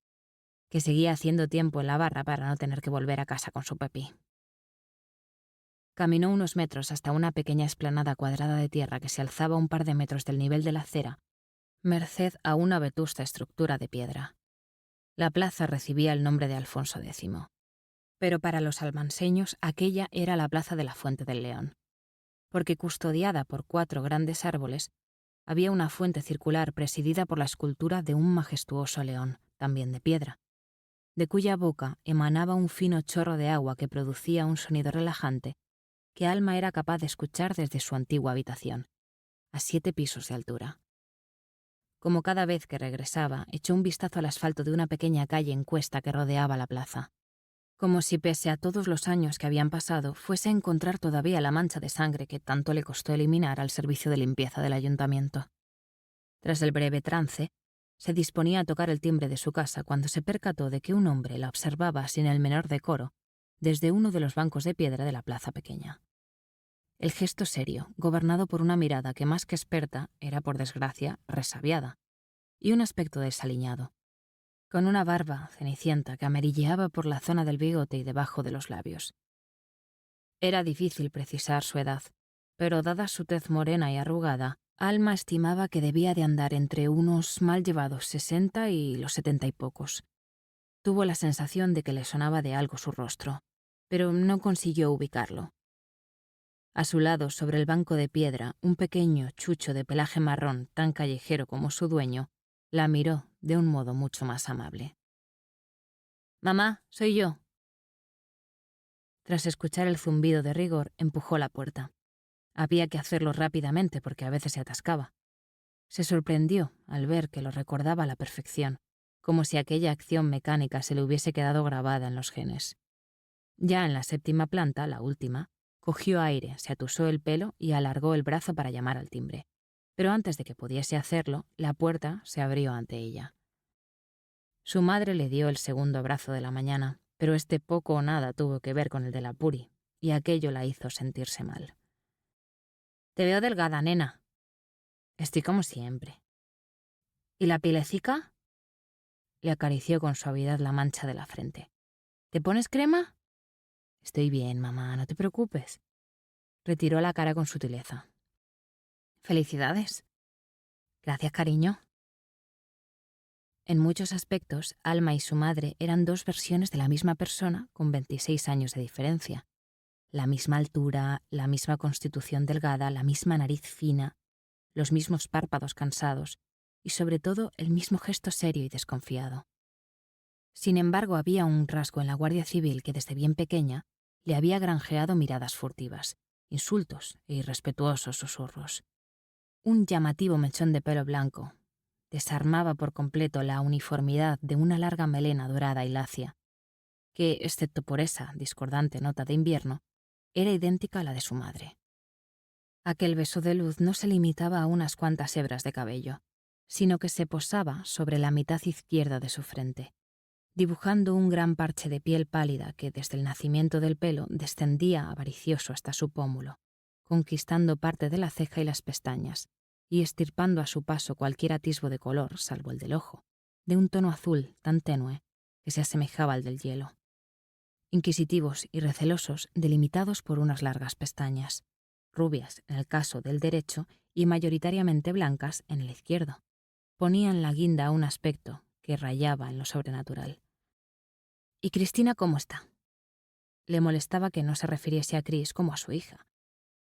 que seguía haciendo tiempo en la barra para no tener que volver a casa con su Pepi. Caminó unos metros hasta una pequeña explanada cuadrada de tierra que se alzaba un par de metros del nivel de la acera, merced a una vetusta estructura de piedra. La plaza recibía el nombre de Alfonso X, pero para los almanseños aquella era la plaza de la Fuente del León, porque custodiada por 4 grandes árboles, había una fuente circular presidida por la escultura de un majestuoso león, también de piedra, de cuya boca emanaba un fino chorro de agua que producía un sonido relajante que Alma era capaz de escuchar desde su antigua habitación, a 7 pisos de altura. Como cada vez que regresaba, echó un vistazo al asfalto de una pequeña calle en cuesta que rodeaba la plaza, como si pese a todos los años que habían pasado fuese a encontrar todavía la mancha de sangre que tanto le costó eliminar al servicio de limpieza del ayuntamiento. Tras el breve trance, se disponía a tocar el timbre de su casa cuando se percató de que un hombre la observaba sin el menor decoro desde uno de los bancos de piedra de la plaza pequeña. El gesto serio, gobernado por una mirada que más que experta era, por desgracia, resabiada, y un aspecto desaliñado, con una barba cenicienta que amarilleaba por la zona del bigote y debajo de los labios. Era difícil precisar su edad, pero dada su tez morena y arrugada, Alma estimaba que debía de andar entre unos mal llevados 60 y los 70 y pocos. Tuvo la sensación de que le sonaba de algo su rostro, pero no consiguió ubicarlo. A su lado, sobre el banco de piedra, un pequeño chucho de pelaje marrón tan callejero como su dueño, la miró de un modo mucho más amable. «Mamá, soy yo». Tras escuchar el zumbido de rigor, empujó la puerta. Había que hacerlo rápidamente porque a veces se atascaba. Se sorprendió al ver que lo recordaba a la perfección, como si aquella acción mecánica se le hubiese quedado grabada en los genes. Ya en la 7ª planta, la última, cogió aire, se atusó el pelo y alargó el brazo para llamar al timbre. Pero antes de que pudiese hacerlo, la puerta se abrió ante ella. Su madre le dio el segundo abrazo de la mañana, pero este poco o nada tuvo que ver con el de la Puri, y aquello la hizo sentirse mal. «Te veo delgada, nena». «Estoy como siempre». «¿Y la pielecica?» Le acarició con suavidad la mancha de la frente. «¿Te pones crema?» «Estoy bien, mamá, no te preocupes». Retiró la cara con sutileza. «Felicidades». «Gracias, cariño». En muchos aspectos, Alma y su madre eran dos versiones de la misma persona con 26 años de diferencia. La misma altura, la misma constitución delgada, la misma nariz fina, los mismos párpados cansados y, sobre todo, el mismo gesto serio y desconfiado. Sin embargo, había un rasgo en la Guardia Civil que desde bien pequeña le había granjeado miradas furtivas, insultos e irrespetuosos susurros. Un llamativo mechón de pelo blanco desarmaba por completo la uniformidad de una larga melena dorada y lacia, que, excepto por esa discordante nota de invierno, era idéntica a la de su madre. Aquel beso de luz no se limitaba a unas cuantas hebras de cabello, sino que se posaba sobre la mitad izquierda de su frente, dibujando un gran parche de piel pálida que desde el nacimiento del pelo descendía avaricioso hasta su pómulo, conquistando parte de la ceja y las pestañas, y estirpando a su paso cualquier atisbo de color, salvo el del ojo, de un tono azul tan tenue que se asemejaba al del hielo. Inquisitivos y recelosos, delimitados por unas largas pestañas, rubias en el caso del derecho y mayoritariamente blancas en el izquierdo, ponían la guinda a un aspecto que rayaba en lo sobrenatural. «¿Y Cristina cómo está?» Le molestaba que no se refiriese a Cris como a su hija.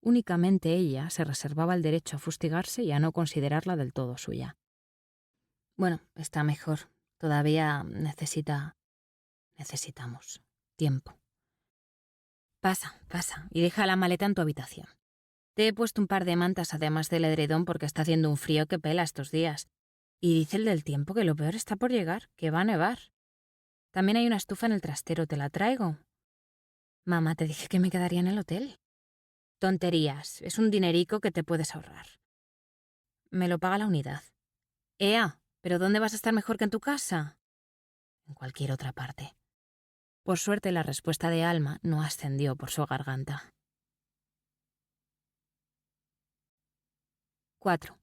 Únicamente ella se reservaba el derecho a fustigarse y a no considerarla del todo suya. «Bueno, está mejor. Todavía necesitamos tiempo». «Pasa, y deja la maleta en tu habitación. Te he puesto un par de mantas además del edredón porque está haciendo un frío que pela estos días. Y dice el del tiempo que lo peor está por llegar, que va a nevar. También hay una estufa en el trastero, ¿te la traigo?» «Mamá, te dije que me quedaría en el hotel». «Tonterías, es un dinerico que te puedes ahorrar. Me lo paga la unidad». «Ea, ¿pero dónde vas a estar mejor que en tu casa?» «En cualquier otra parte». Por suerte, la respuesta de Alma no ascendió por su garganta. 4.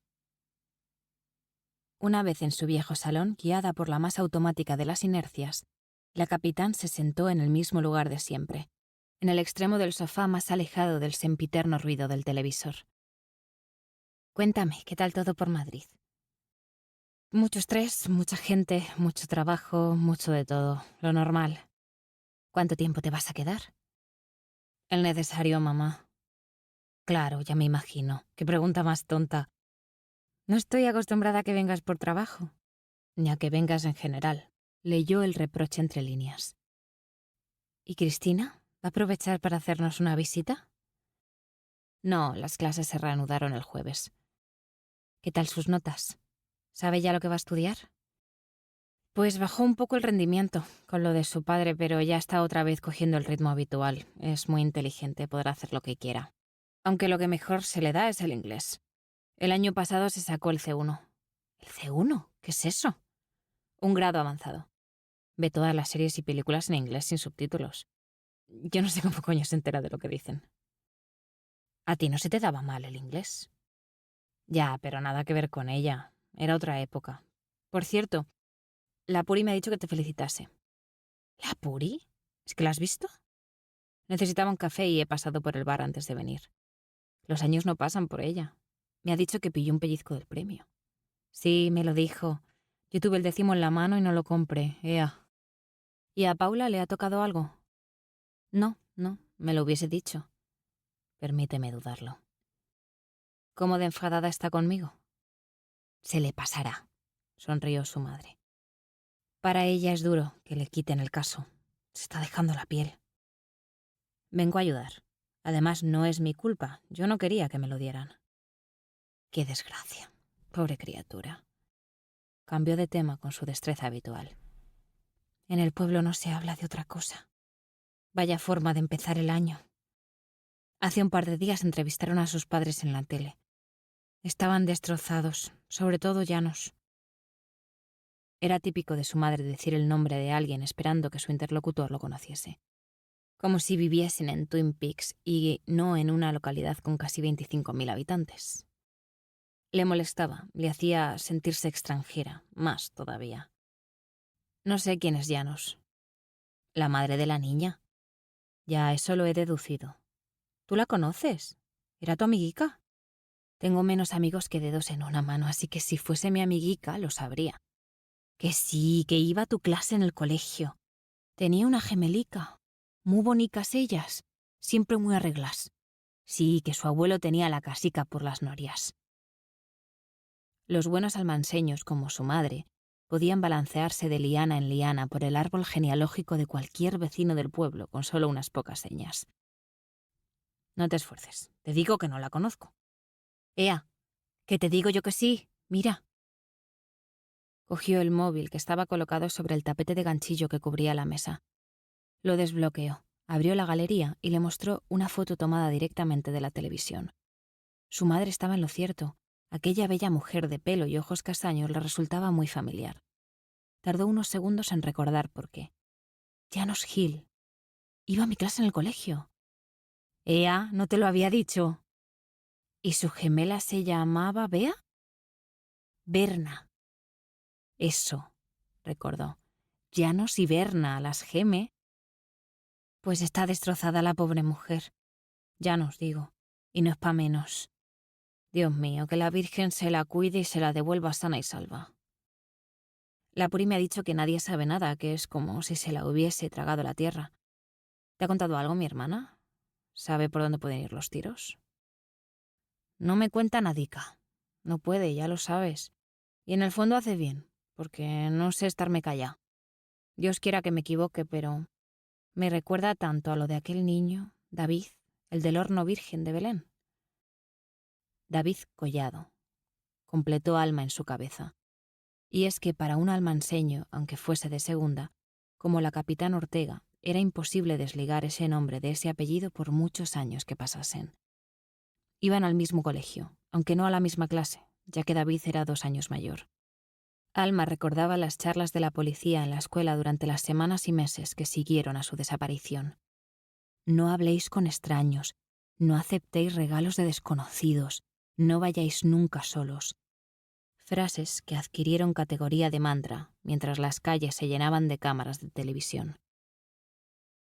Una vez en su viejo salón, guiada por la más automática de las inercias, la capitán se sentó en el mismo lugar de siempre, en el extremo del sofá más alejado del sempiterno ruido del televisor. «Cuéntame, ¿qué tal todo por Madrid?» «Mucho estrés, mucha gente, mucho trabajo, mucho de todo, lo normal». «¿Cuánto tiempo te vas a quedar?» «El necesario, mamá». «Claro, ya me imagino. Qué pregunta más tonta. No estoy acostumbrada a que vengas por trabajo, ni a que vengas en general», leyó el reproche entre líneas. «¿Y Cristina? ¿Va a aprovechar para hacernos una visita?» «No, las clases se reanudaron el jueves». «¿Qué tal sus notas? ¿Sabe ya lo que va a estudiar?» «Pues bajó un poco el rendimiento con lo de su padre, pero ya está otra vez cogiendo el ritmo habitual. Es muy inteligente, podrá hacer lo que quiera. Aunque lo que mejor se le da es el inglés. El año pasado se sacó el C1. ¿El C1? ¿Qué es eso?» «Un grado avanzado. Ve todas las series y películas en inglés sin subtítulos. Yo no sé cómo coño se entera de lo que dicen». «¿A ti no se te daba mal el inglés?» «Ya, pero nada que ver con ella. Era otra época. Por cierto, la Puri me ha dicho que te felicitase». «¿La Puri? ¿Es que la has visto?» Necesitaba un café y he pasado por el bar antes de venir. Los años no pasan por ella. Me ha dicho que pilló un pellizco del premio. Sí, me lo dijo. Yo tuve el 10º en la mano y no lo compré. Ea. ¿Y a Paula le ha tocado algo? No, me lo hubiese dicho. Permíteme dudarlo. ¿Cómo de enfadada está conmigo? Se le pasará, sonrió su madre. Para ella es duro que le quiten el caso. Se está dejando la piel. Vengo a ayudar. Además, no es mi culpa. Yo no quería que me lo dieran. Qué desgracia. Pobre criatura. Cambió de tema con su destreza habitual. En el pueblo no se habla de otra cosa. Vaya forma de empezar el año. Hace un par de días entrevistaron a sus padres en la tele. Estaban destrozados, sobre todo Janos. Era típico de su madre decir el nombre de alguien esperando que su interlocutor lo conociese. Como si viviesen en Twin Peaks y no en una localidad con casi 25.000 habitantes. Le molestaba, le hacía sentirse extranjera, más todavía. No sé quién es Janos. ¿La madre de la niña? Ya, eso lo he deducido. ¿Tú la conoces? ¿Era tu amiguica? Tengo menos amigos que dedos en una mano, así que si fuese mi amiguica lo sabría. Que sí, que iba a tu clase en el colegio. Tenía una gemelica. Muy bonicas ellas, siempre muy arreglas. Sí, que su abuelo tenía la casica por las norias. Los buenos almanseños, como su madre, podían balancearse de liana en liana por el árbol genealógico de cualquier vecino del pueblo con solo unas pocas señas. No te esfuerces, te digo que no la conozco. Ea, que te digo yo que sí, mira. Cogió el móvil que estaba colocado sobre el tapete de ganchillo que cubría la mesa. Lo desbloqueó, abrió la galería y le mostró una foto tomada directamente de la televisión. Su madre estaba en lo cierto. Aquella bella mujer de pelo y ojos castaños le resultaba muy familiar. Tardó unos segundos en recordar por qué. Janos Hill. Iba a mi clase en el colegio. Ea, ¿no te lo había dicho? ¿Y su gemela se llamaba Bea? Berna. Eso, recordó. Janos y Berna, las geme. Pues está destrozada la pobre mujer. Janos, digo. Y no es pa' menos. Dios mío, que la Virgen se la cuide y se la devuelva sana y salva. La Puri me ha dicho que nadie sabe nada, que es como si se la hubiese tragado la tierra. ¿Te ha contado algo mi hermana? ¿Sabe por dónde pueden ir los tiros? No me cuenta nadica. No puede, ya lo sabes. Y en el fondo hace bien, porque no sé estarme callada. Dios quiera que me equivoque, pero me recuerda tanto a lo de aquel niño, David, el del horno virgen de Belén. David Collado, completó Alma en su cabeza. Y es que para un almanseño, aunque fuese de segunda, como la capitán Ortega, era imposible desligar ese nombre de ese apellido por muchos años que pasasen. Iban al mismo colegio, aunque no a la misma clase, ya que David era 2 años mayor. Alma recordaba las charlas de la policía en la escuela durante las semanas y meses que siguieron a su desaparición. No habléis con extraños, no aceptéis regalos de desconocidos, no vayáis nunca solos. Frases que adquirieron categoría de mantra mientras las calles se llenaban de cámaras de televisión.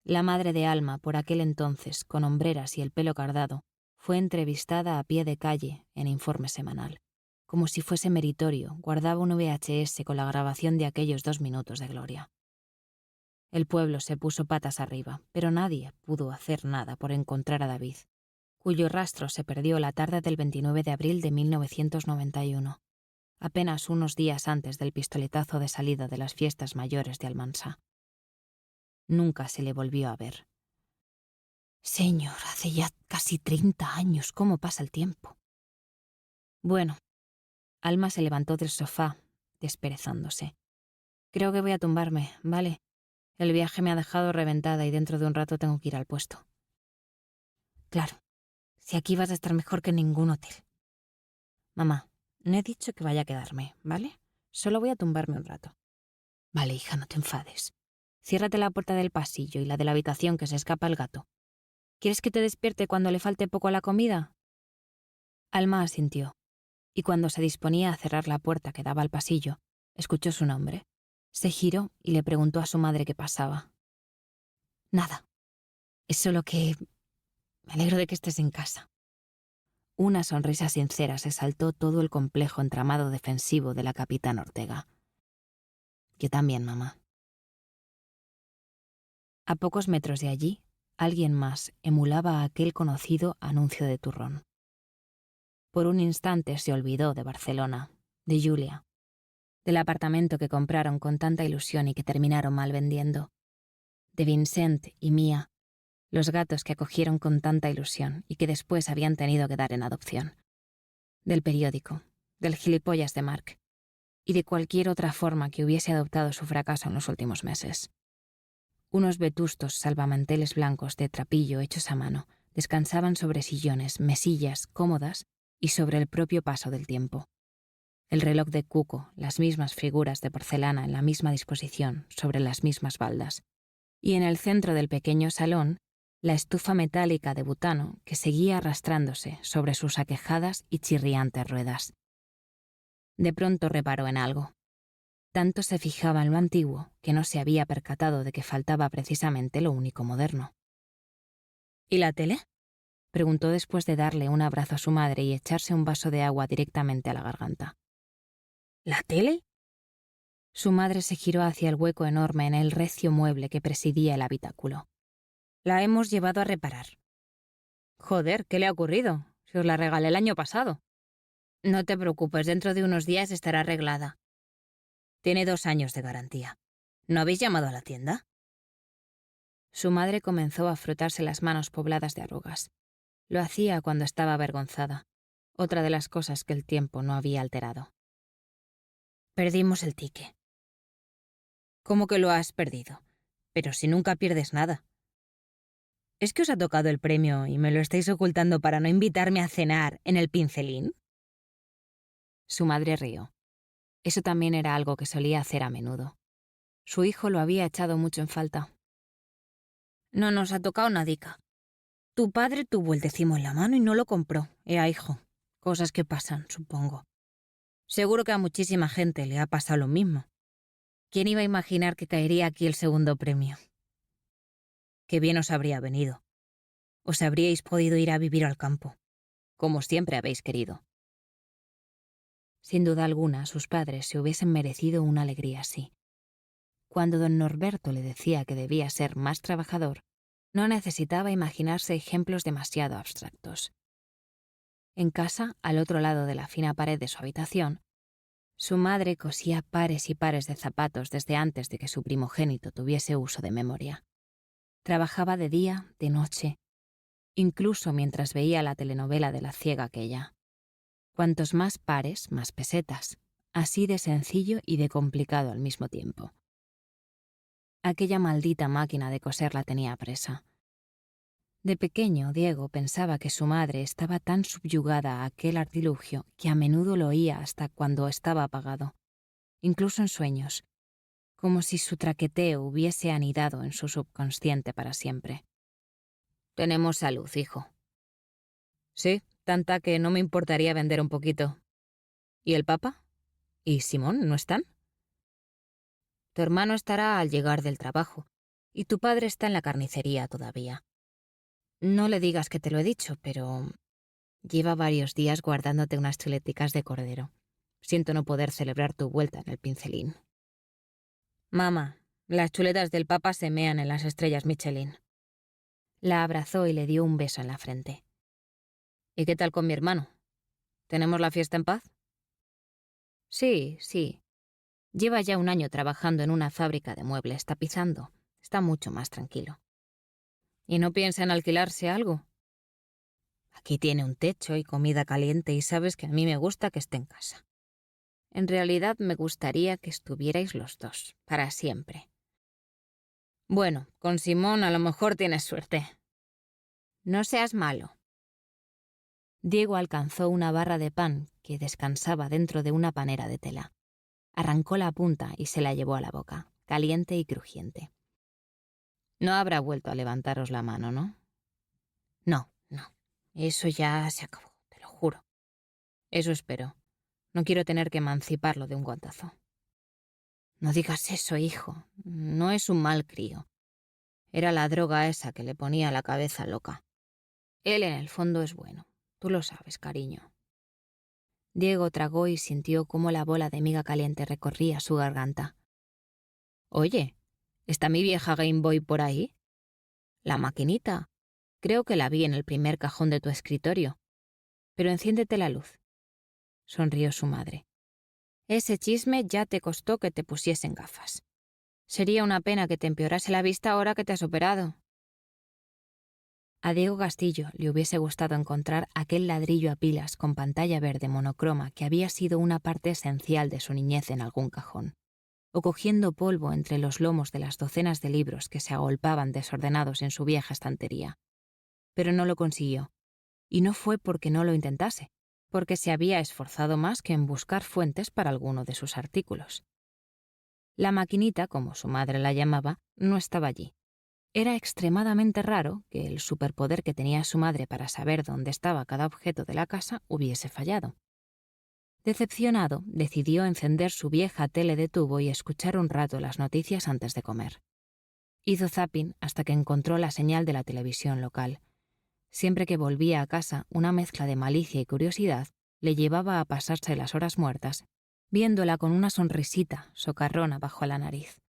La madre de Alma, por aquel entonces, con hombreras y el pelo cardado, fue entrevistada a pie de calle en Informe Semanal. Como si fuese meritorio, guardaba un VHS con la grabación de aquellos 2 minutos de gloria. El pueblo se puso patas arriba, pero nadie pudo hacer nada por encontrar a David, cuyo rastro se perdió la tarde del 29 de abril de 1991. Apenas unos días antes del pistoletazo de salida de las fiestas mayores de Almansa. Nunca se le volvió a ver. Señor, hace ya casi 30 años, ¿cómo pasa el tiempo? Bueno, Alma se levantó del sofá, desperezándose. Creo que voy a tumbarme, ¿vale? El viaje me ha dejado reventada y dentro de un rato tengo que ir al puesto. Claro, si aquí vas a estar mejor que en ningún hotel. Mamá, no he dicho que vaya a quedarme, ¿vale? Solo voy a tumbarme un rato. Vale, hija, no te enfades. Ciérrate la puerta del pasillo y la de la habitación que se escapa el gato. ¿Quieres que te despierte cuando le falte poco a la comida? Alma asintió, y cuando se disponía a cerrar la puerta que daba al pasillo, escuchó su nombre. Se giró y le preguntó a su madre qué pasaba. Nada. Es solo que me alegro de que estés en casa. Una sonrisa sincera se saltó todo el complejo entramado defensivo de la capitán Ortega. Yo también, mamá. A pocos metros de allí, alguien más emulaba aquel conocido anuncio de turrón. Por un instante se olvidó de Barcelona, de Julia, del apartamento que compraron con tanta ilusión y que terminaron mal vendiendo, de Vincent y Mia, los gatos que acogieron con tanta ilusión y que después habían tenido que dar en adopción, del periódico, del gilipollas de Mark y de cualquier otra forma que hubiese adoptado su fracaso en los últimos meses. Unos vetustos salvamanteles blancos de trapillo hechos a mano descansaban sobre sillones, mesillas cómodas y sobre el propio paso del tiempo. El reloj de cuco, las mismas figuras de porcelana en la misma disposición sobre las mismas baldas. Y en el centro del pequeño salón, la estufa metálica de butano que seguía arrastrándose sobre sus aquejadas y chirriantes ruedas. De pronto reparó en algo. Tanto se fijaba en lo antiguo que no se había percatado de que faltaba precisamente lo único moderno. ¿Y la tele? Preguntó después de darle un abrazo a su madre y echarse un vaso de agua directamente a la garganta. ¿La tele? Su madre se giró hacia el hueco enorme en el recio mueble que presidía el habitáculo. La hemos llevado a reparar. Joder, ¿qué le ha ocurrido? Si os la regalé el año pasado. No te preocupes, dentro de unos días estará arreglada. Tiene 2 años de garantía. ¿No habéis llamado a la tienda? Su madre comenzó a frotarse las manos pobladas de arrugas. Lo hacía cuando estaba avergonzada, otra de las cosas que el tiempo no había alterado. Perdimos el ticket. ¿Cómo que lo has perdido? Pero si nunca pierdes nada. ¿Es que os ha tocado el premio y me lo estáis ocultando para no invitarme a cenar en el Pincelín? Su madre rió. Eso también era algo que solía hacer a menudo. Su hijo lo había echado mucho en falta. No nos ha tocado nadica. Tu padre tuvo el décimo en la mano y no lo compró. Hijo. Cosas que pasan, supongo. Seguro que a muchísima gente le ha pasado lo mismo. ¿Quién iba a imaginar que caería aquí el segundo premio? Qué bien os habría venido. Os habríais podido ir a vivir al campo, como siempre habéis querido. Sin duda alguna, sus padres se hubiesen merecido una alegría así. Cuando don Norberto le decía que debía ser más trabajador, no necesitaba imaginarse ejemplos demasiado abstractos. En casa, al otro lado de la fina pared de su habitación, su madre cosía pares y pares de zapatos desde antes de que su primogénito tuviese uso de memoria. Trabajaba de día, de noche, incluso mientras veía la telenovela de la ciega aquella. Cuantos más pares, más pesetas, así de sencillo y de complicado al mismo tiempo. Aquella maldita máquina de coser la tenía presa. De pequeño, Diego pensaba que su madre estaba tan subyugada a aquel artilugio que a menudo lo oía hasta cuando estaba apagado, incluso en sueños, como si su traqueteo hubiese anidado en su subconsciente para siempre. Tenemos salud, hijo. Sí, tanta que no me importaría vender un poquito. ¿Y el Papa? ¿Y Simón no están? Tu hermano estará al llegar del trabajo, y tu padre está en la carnicería todavía. No le digas que te lo he dicho, pero lleva varios días guardándote unas chuleticas de cordero. Siento no poder celebrar tu vuelta en el Pincelín. Mamá, las chuletas del Papa se mean en las estrellas Michelin. La abrazó y le dio un beso en la frente. ¿Y qué tal con mi hermano? ¿Tenemos la fiesta en paz? Sí. Lleva ya 1 año trabajando en una fábrica de muebles tapizando. Está mucho más tranquilo. ¿Y no piensa en alquilarse algo? Aquí tiene un techo y comida caliente y sabes que a mí me gusta que esté en casa. En realidad me gustaría que estuvierais los dos, para siempre. Bueno, con Simón a lo mejor tienes suerte. No seas malo. Diego alcanzó una barra de pan que descansaba dentro de una panera de tela. Arrancó la punta y se la llevó a la boca, caliente y crujiente. No habrá vuelto a levantaros la mano, ¿no? No. Eso ya se acabó, te lo juro. Eso espero. No quiero tener que emanciparlo de un guantazo. No digas eso, hijo. No es un mal crío. Era la droga esa que le ponía la cabeza loca. Él en el fondo es bueno. Tú lo sabes, cariño. Diego tragó y sintió cómo la bola de miga caliente recorría su garganta. Oye, ¿está mi vieja Game Boy por ahí? La maquinita. Creo que la vi en el primer cajón de tu escritorio. Pero enciéndete la luz. Sonrió su madre. Ese chisme ya te costó que te pusiesen gafas. Sería una pena que te empeorase la vista ahora que te has operado. A Diego Castillo le hubiese gustado encontrar aquel ladrillo a pilas con pantalla verde monocroma que había sido una parte esencial de su niñez en algún cajón, o cogiendo polvo entre los lomos de las docenas de libros que se agolpaban desordenados en su vieja estantería. Pero no lo consiguió, y no fue porque no lo intentase, porque se había esforzado más que en buscar fuentes para alguno de sus artículos. La maquinita, como su madre la llamaba, no estaba allí. Era extremadamente raro que el superpoder que tenía su madre para saber dónde estaba cada objeto de la casa hubiese fallado. Decepcionado, decidió encender su vieja tele de tubo y escuchar un rato las noticias antes de comer. Hizo zapping hasta que encontró la señal de la televisión local. Siempre que volvía a casa, una mezcla de malicia y curiosidad le llevaba a pasarse las horas muertas, viéndola con una sonrisita socarrona bajo la nariz.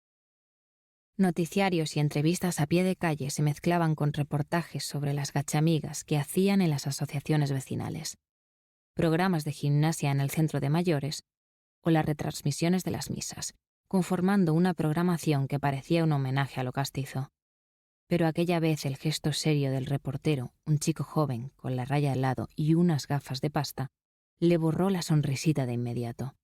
Noticiarios y entrevistas a pie de calle se mezclaban con reportajes sobre las gachamigas que hacían en las asociaciones vecinales, programas de gimnasia en el centro de mayores o las retransmisiones de las misas, conformando una programación que parecía un homenaje a lo castizo. Pero aquella vez el gesto serio del reportero, un chico joven con la raya al lado y unas gafas de pasta, le borró la sonrisita de inmediato.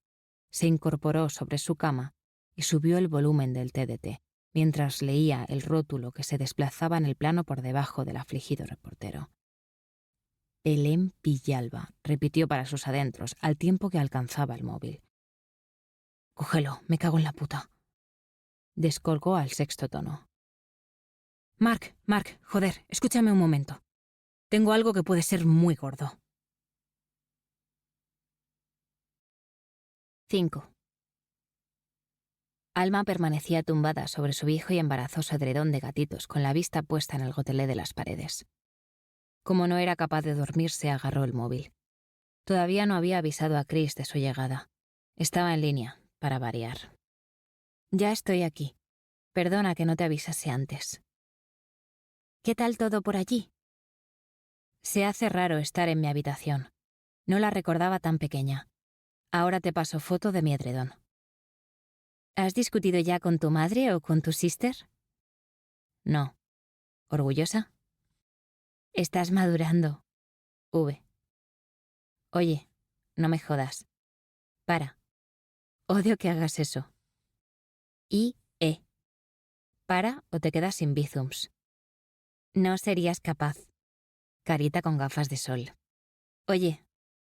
Se incorporó sobre su cama y subió el volumen del TDT, mientras leía el rótulo que se desplazaba en el plano por debajo del afligido reportero. Belén Villalba, repitió para sus adentros, al tiempo que alcanzaba el móvil. Cógelo, me cago en la puta. Descolgó al sexto tono. Mark, joder, escúchame un momento. Tengo algo que puede ser muy gordo. 5. Alma permanecía tumbada sobre su viejo y embarazoso edredón de gatitos con la vista puesta en el gotelé de las paredes. Como no era capaz de dormirse, agarró el móvil. Todavía no había avisado a Chris de su llegada. Estaba en línea, para variar. Ya estoy aquí. Perdona que no te avisase antes. ¿Qué tal todo por allí? Se hace raro estar en mi habitación. No la recordaba tan pequeña. Ahora te paso foto de mi edredón. ¿Has discutido ya con tu madre o con tu sister? No. ¿Orgullosa? Estás madurando. V. Oye, no me jodas. Para. Odio que hagas eso. I-E. Para o te quedas sin bizums. No serías capaz. Carita con gafas de sol. Oye,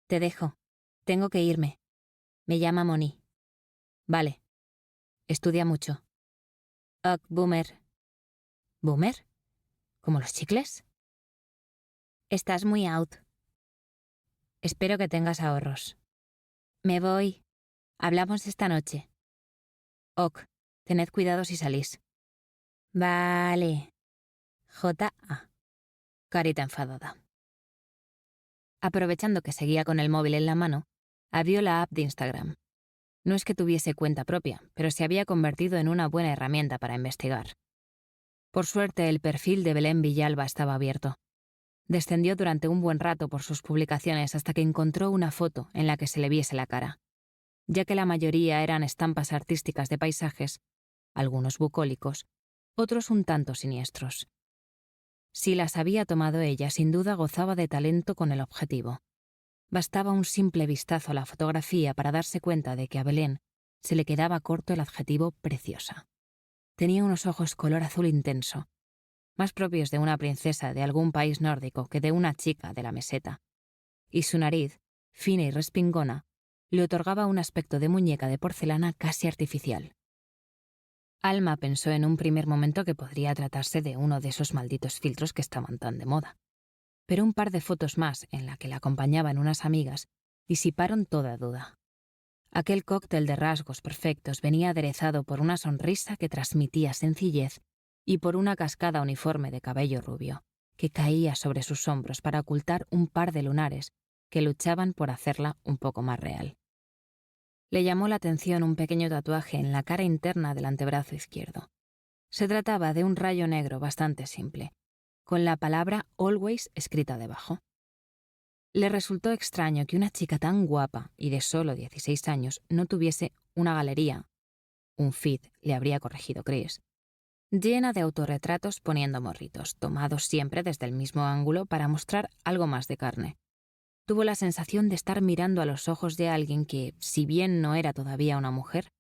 te dejo. Tengo que irme. Me llama Moni. Vale. Estudia mucho. Ok, boomer. ¿Boomer? ¿Como los chicles? Estás muy out. Espero que tengas ahorros. Me voy. Hablamos esta noche. Ok, tened cuidado si salís. Vale. J.A. Carita enfadada. Aprovechando que seguía con el móvil en la mano, abrió la app de Instagram. No es que tuviese cuenta propia, pero se había convertido en una buena herramienta para investigar. Por suerte, el perfil de Belén Villalba estaba abierto. Descendió durante un buen rato por sus publicaciones hasta que encontró una foto en la que se le viese la cara. Ya que la mayoría eran estampas artísticas de paisajes, algunos bucólicos, otros un tanto siniestros. Si las había tomado ella, sin duda gozaba de talento con el objetivo. Bastaba un simple vistazo a la fotografía para darse cuenta de que a Belén se le quedaba corto el adjetivo preciosa. Tenía unos ojos color azul intenso, más propios de una princesa de algún país nórdico que de una chica de la meseta. Y su nariz, fina y respingona, le otorgaba un aspecto de muñeca de porcelana casi artificial. Alma pensó en un primer momento que podría tratarse de uno de esos malditos filtros que estaban tan de moda. Pero un par de fotos más, en la que la acompañaban unas amigas, disiparon toda duda. Aquel cóctel de rasgos perfectos venía aderezado por una sonrisa que transmitía sencillez y por una cascada uniforme de cabello rubio, que caía sobre sus hombros para ocultar un par de lunares que luchaban por hacerla un poco más real. Le llamó la atención un pequeño tatuaje en la cara interna del antebrazo izquierdo. Se trataba de un rayo negro bastante simple, con la palabra Always escrita debajo. Le resultó extraño que una chica tan guapa y de solo 16 años no tuviese una galería, un feed, le habría corregido Chris, llena de autorretratos poniendo morritos, tomados siempre desde el mismo ángulo para mostrar algo más de carne. Tuvo la sensación de estar mirando a los ojos de alguien que, si bien no era todavía una mujer,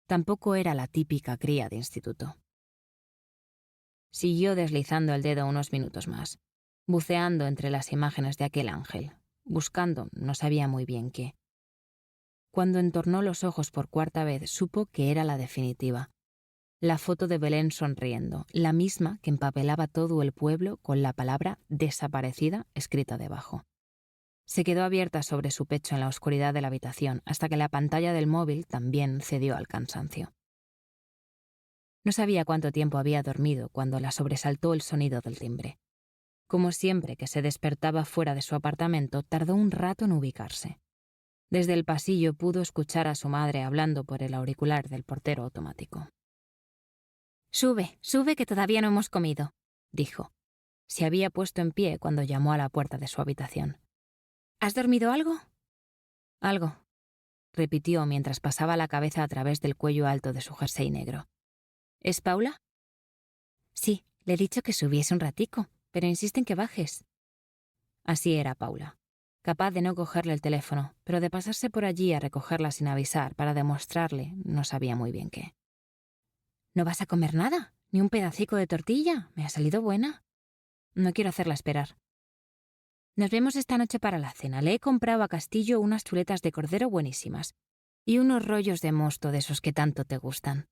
tampoco era la típica cría de instituto. Siguió deslizando el dedo unos minutos más, buceando entre las imágenes de aquel ángel, buscando no sabía muy bien qué. Cuando entornó los ojos por cuarta vez, supo que era la definitiva. La foto de Belén sonriendo, la misma que empapelaba todo el pueblo con la palabra desaparecida escrita debajo. Se quedó abierta sobre su pecho en la oscuridad de la habitación hasta que la pantalla del móvil también cedió al cansancio. No sabía cuánto tiempo había dormido cuando la sobresaltó el sonido del timbre. Como siempre que se despertaba fuera de su apartamento, tardó un rato en ubicarse. Desde el pasillo pudo escuchar a su madre hablando por el auricular del portero automático. «Sube, sube que todavía no hemos comido», dijo. Se había puesto en pie cuando llamó a la puerta de su habitación. «¿Has dormido algo?» «Algo», repitió mientras pasaba la cabeza a través del cuello alto de su jersey negro. «¿Es Paula?» «Sí, le he dicho que subiese un ratico, pero insiste en que bajes». Así era Paula, capaz de no cogerle el teléfono, pero de pasarse por allí a recogerla sin avisar para demostrarle no sabía muy bien qué. «¿No vas a comer nada? ¿Ni un pedacico de tortilla? Me ha salido buena». «No quiero hacerla esperar». «Nos vemos esta noche para la cena. Le he comprado a Castillo unas chuletas de cordero buenísimas y unos rollos de mosto de esos que tanto te gustan».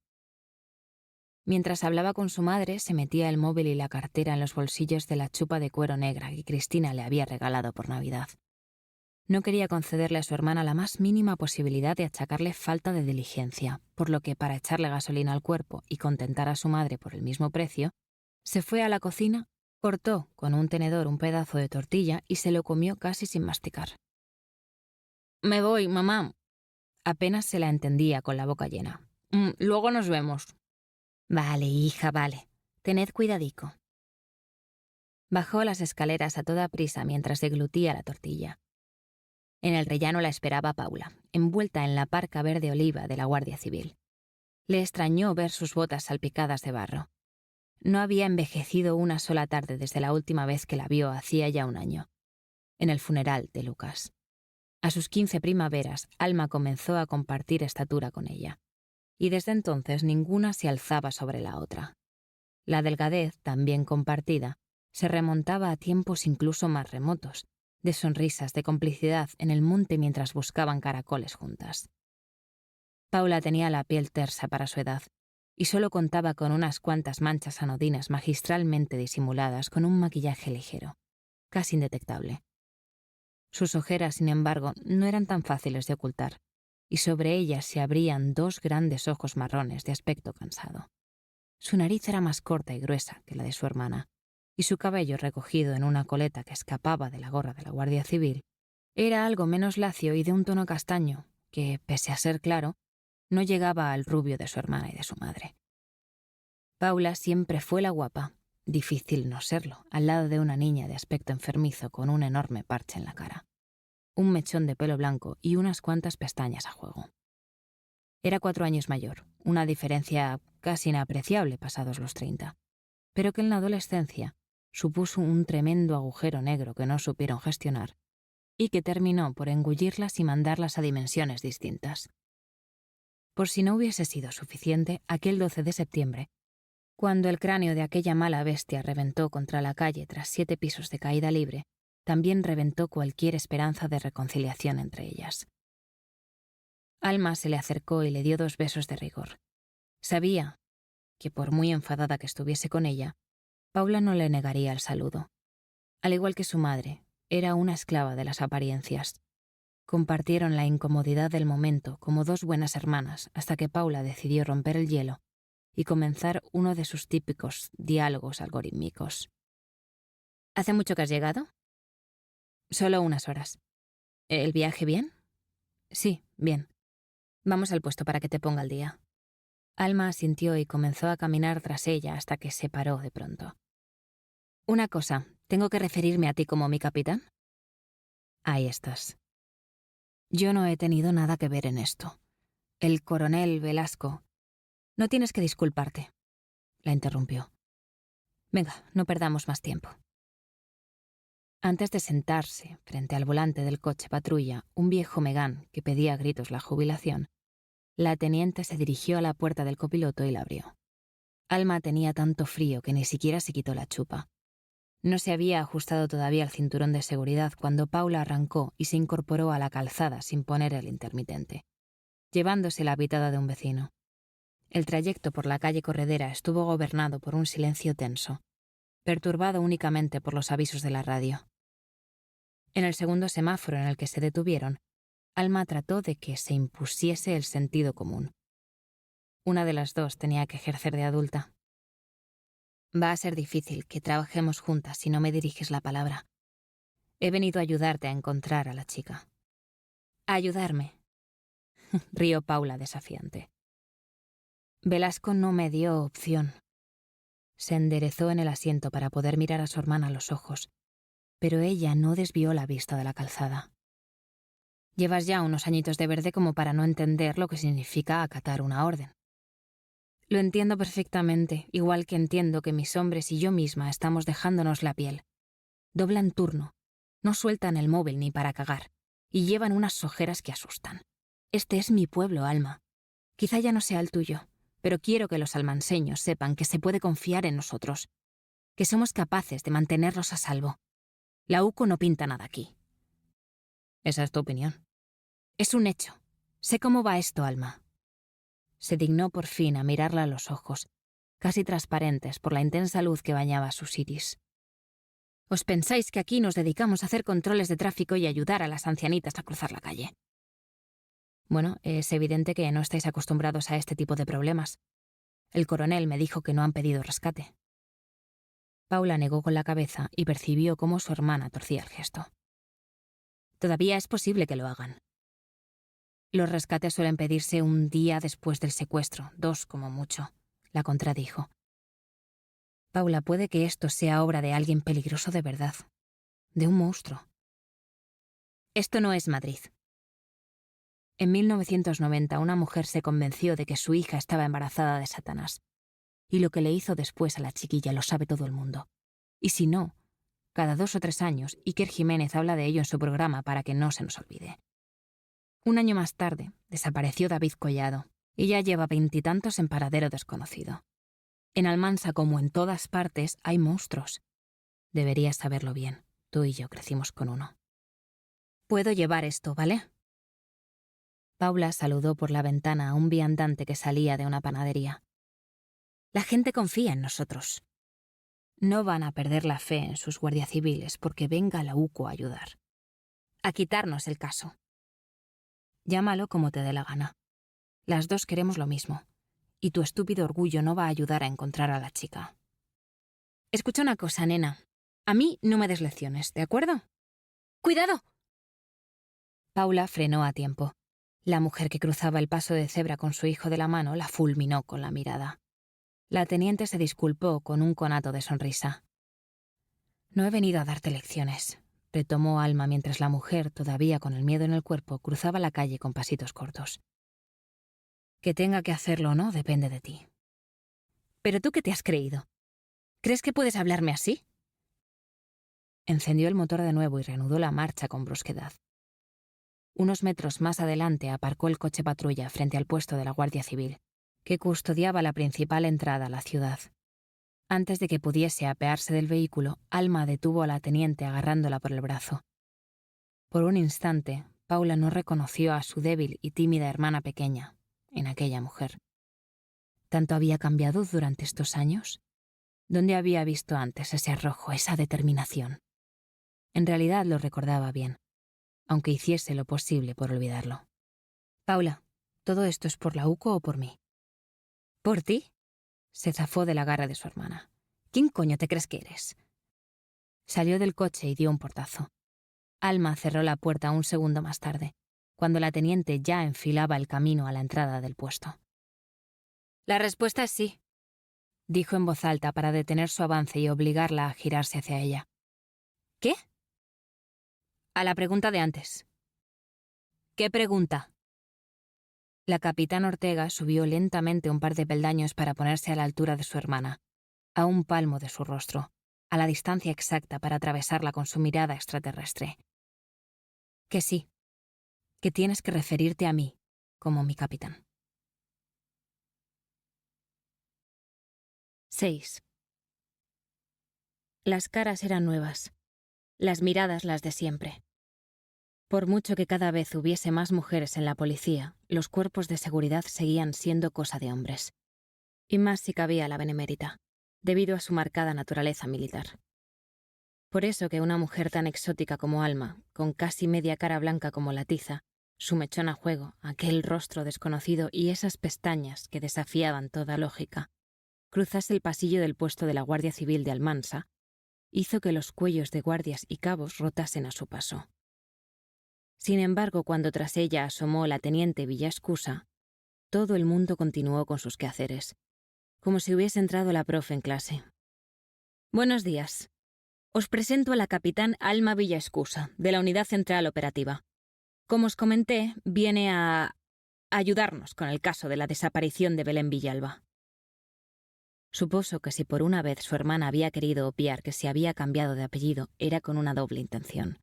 Mientras hablaba con su madre, se metía el móvil y la cartera en los bolsillos de la chupa de cuero negra que Cristina le había regalado por Navidad. No quería concederle a su hermana la más mínima posibilidad de achacarle falta de diligencia, por lo que, para echarle gasolina al cuerpo y contentar a su madre por el mismo precio, se fue a la cocina, cortó con un tenedor un pedazo de tortilla y se lo comió casi sin masticar. «Me voy, mamá». Apenas se la entendía con la boca llena. «Luego nos vemos». «Vale, hija, vale. Tened cuidadico». Bajó las escaleras a toda prisa mientras deglutía la tortilla. En el rellano la esperaba Paula, envuelta en la parca verde oliva de la Guardia Civil. Le extrañó ver sus botas salpicadas de barro. No había envejecido una sola tarde desde la última vez que la vio hacía ya un año, en el funeral de Lucas. A sus 15 primaveras, Alma comenzó a compartir estatura con ella, y desde entonces ninguna se alzaba sobre la otra. La delgadez, también compartida, se remontaba a tiempos incluso más remotos, de sonrisas de complicidad en el monte mientras buscaban caracoles juntas. Paula tenía la piel tersa para su edad, y solo contaba con unas cuantas manchas anodinas magistralmente disimuladas con un maquillaje ligero, casi indetectable. Sus ojeras, sin embargo, no eran tan fáciles de ocultar, y sobre ellas se abrían dos grandes ojos marrones de aspecto cansado. Su nariz era más corta y gruesa que la de su hermana, y su cabello, recogido en una coleta que escapaba de la gorra de la Guardia Civil, era algo menos lacio y de un tono castaño que, pese a ser claro, no llegaba al rubio de su hermana y de su madre. Paula siempre fue la guapa, difícil no serlo, al lado de una niña de aspecto enfermizo con un enorme parche en la cara, un mechón de pelo blanco y unas cuantas pestañas a juego. Era 4 años mayor, una diferencia casi inapreciable pasados los 30, pero que en la adolescencia supuso un tremendo agujero negro que no supieron gestionar y que terminó por engullirlas y mandarlas a dimensiones distintas. Por si no hubiese sido suficiente, aquel 12 de septiembre, cuando el cráneo de aquella mala bestia reventó contra la calle tras 7 pisos de caída libre, también reventó cualquier esperanza de reconciliación entre ellas. Alma se le acercó y le dio 2 besos de rigor. Sabía que, por muy enfadada que estuviese con ella, Paula no le negaría el saludo. Al igual que su madre, era una esclava de las apariencias. Compartieron la incomodidad del momento como 2 buenas hermanas hasta que Paula decidió romper el hielo y comenzar uno de sus típicos diálogos algorítmicos. ¿Hace mucho que has llegado? Solo unas horas. ¿El viaje bien? Sí, bien. Vamos al puesto para que te ponga al día. Alma asintió y comenzó a caminar tras ella hasta que se paró de pronto. Una cosa, ¿tengo que referirme a ti como mi capitán? Ahí estás. Yo no he tenido nada que ver en esto. El coronel Velasco... No tienes que disculparte, la interrumpió. Venga, no perdamos más tiempo. Antes de sentarse frente al volante del coche patrulla, un viejo Megán que pedía a gritos la jubilación, la teniente se dirigió a la puerta del copiloto y la abrió. Alma tenía tanto frío que ni siquiera se quitó la chupa. No se había ajustado todavía el cinturón de seguridad cuando Paula arrancó y se incorporó a la calzada sin poner el intermitente, llevándose la habitada de un vecino. El trayecto por la calle corredera estuvo gobernado por un silencio tenso, perturbado únicamente por los avisos de la radio. En el segundo semáforo en el que se detuvieron, Alma trató de que se impusiese el sentido común. Una de las dos tenía que ejercer de adulta. Va a ser difícil que trabajemos juntas si no me diriges la palabra. He venido a ayudarte a encontrar a la chica. ¿A ayudarme? Rió Paula desafiante. Velasco no me dio opción. Se enderezó en el asiento para poder mirar a su hermana a los ojos, pero ella no desvió la vista de la calzada. Llevas ya unos añitos de verde como para no entender lo que significa acatar una orden. Lo entiendo perfectamente, igual que entiendo que mis hombres y yo misma estamos dejándonos la piel. Doblan turno, no sueltan el móvil ni para cagar, y llevan unas ojeras que asustan. Este es mi pueblo, Alma. Quizá ya no sea el tuyo, pero quiero que los almanseños sepan que se puede confiar en nosotros, que somos capaces de mantenerlos a salvo. La UCO no pinta nada aquí. Esa es tu opinión. Es un hecho. Sé cómo va esto, Alma. Se dignó por fin a mirarla a los ojos, casi transparentes por la intensa luz que bañaba sus iris. ¿Os pensáis que aquí nos dedicamos a hacer controles de tráfico y ayudar a las ancianitas a cruzar la calle? Bueno, es evidente que no estáis acostumbrados a este tipo de problemas. El coronel me dijo que no han pedido rescate. Paula negó con la cabeza y percibió cómo su hermana torcía el gesto. Todavía es posible que lo hagan. Los rescates suelen pedirse un día después del secuestro, 2 como mucho, la contradijo. Paula, puede que esto sea obra de alguien peligroso de verdad, de un monstruo. Esto no es Madrid. En 1990 una mujer se convenció de que su hija estaba embarazada de Satanás. Y lo que le hizo después a la chiquilla lo sabe todo el mundo. Y si no, cada 2 o 3 años Iker Jiménez habla de ello en su programa para que no se nos olvide. Un año más tarde, desapareció David Collado, y ya lleva 20 y tantos en paradero desconocido. En Almansa, como en todas partes, hay monstruos. Deberías saberlo bien. Tú y yo crecimos con uno. Puedo llevar esto, ¿vale? Paula saludó por la ventana a un viandante que salía de una panadería. La gente confía en nosotros. No van a perder la fe en sus guardias civiles porque venga la UCO a ayudar. A quitarnos el caso. Llámalo como te dé la gana. Las dos queremos lo mismo, y tu estúpido orgullo no va a ayudar a encontrar a la chica. Escucha una cosa, nena. A mí no me des lecciones, ¿de acuerdo? ¡Cuidado! Paula frenó a tiempo. La mujer que cruzaba el paso de cebra con su hijo de la mano la fulminó con la mirada. La teniente se disculpó con un conato de sonrisa. No he venido a darte lecciones, retomó Alma mientras la mujer, todavía con el miedo en el cuerpo, cruzaba la calle con pasitos cortos. Que tenga que hacerlo o no depende de ti. ¿Pero tú qué te has creído? ¿Crees que puedes hablarme así? Encendió el motor de nuevo y reanudó la marcha con brusquedad. Unos metros más adelante aparcó el coche patrulla frente al puesto de la Guardia Civil, que custodiaba la principal entrada a la ciudad. Antes de que pudiese apearse del vehículo, Alma detuvo a la teniente agarrándola por el brazo. Por un instante, Paula no reconoció a su débil y tímida hermana pequeña en aquella mujer. ¿Tanto había cambiado durante estos años? ¿Dónde había visto antes ese arrojo, esa determinación? En realidad lo recordaba bien, aunque hiciese lo posible por olvidarlo. Paula, ¿todo esto es por la UCO o por mí? ¿Por ti? Se zafó del agarre de su hermana. ¿Quién coño te crees que eres? Salió del coche y dio un portazo. Alma cerró la puerta un segundo más tarde, cuando la teniente ya enfilaba el camino a la entrada del puesto. La respuesta es sí, dijo en voz alta para detener su avance y obligarla a girarse hacia ella. ¿Qué? A la pregunta de antes. ¿Qué pregunta? La capitán Ortega subió lentamente un par de peldaños para ponerse a la altura de su hermana, a un palmo de su rostro, a la distancia exacta para atravesarla con su mirada extraterrestre. Que sí, que tienes que referirte a mí como mi capitán. 6. Las caras eran nuevas, las miradas las de siempre. Por mucho que cada vez hubiese más mujeres en la policía, los cuerpos de seguridad seguían siendo cosa de hombres. Y más si cabía la benemérita, debido a su marcada naturaleza militar. Por eso que una mujer tan exótica como Alma, con casi media cara blanca como la tiza, su mechón a juego, aquel rostro desconocido y esas pestañas que desafiaban toda lógica, cruzase el pasillo del puesto de la Guardia Civil de Almansa, hizo que los cuellos de guardias y cabos rotasen a su paso. Sin embargo, cuando tras ella asomó la teniente Villaescusa, todo el mundo continuó con sus quehaceres, como si hubiese entrado la profe en clase. Buenos días. Os presento a la capitán Alma Villaescusa, de la Unidad Central Operativa. Como os comenté, viene a ayudarnos con el caso de la desaparición de Belén Villalba. Supuso que si por una vez su hermana había querido obviar que se había cambiado de apellido, era con una doble intención.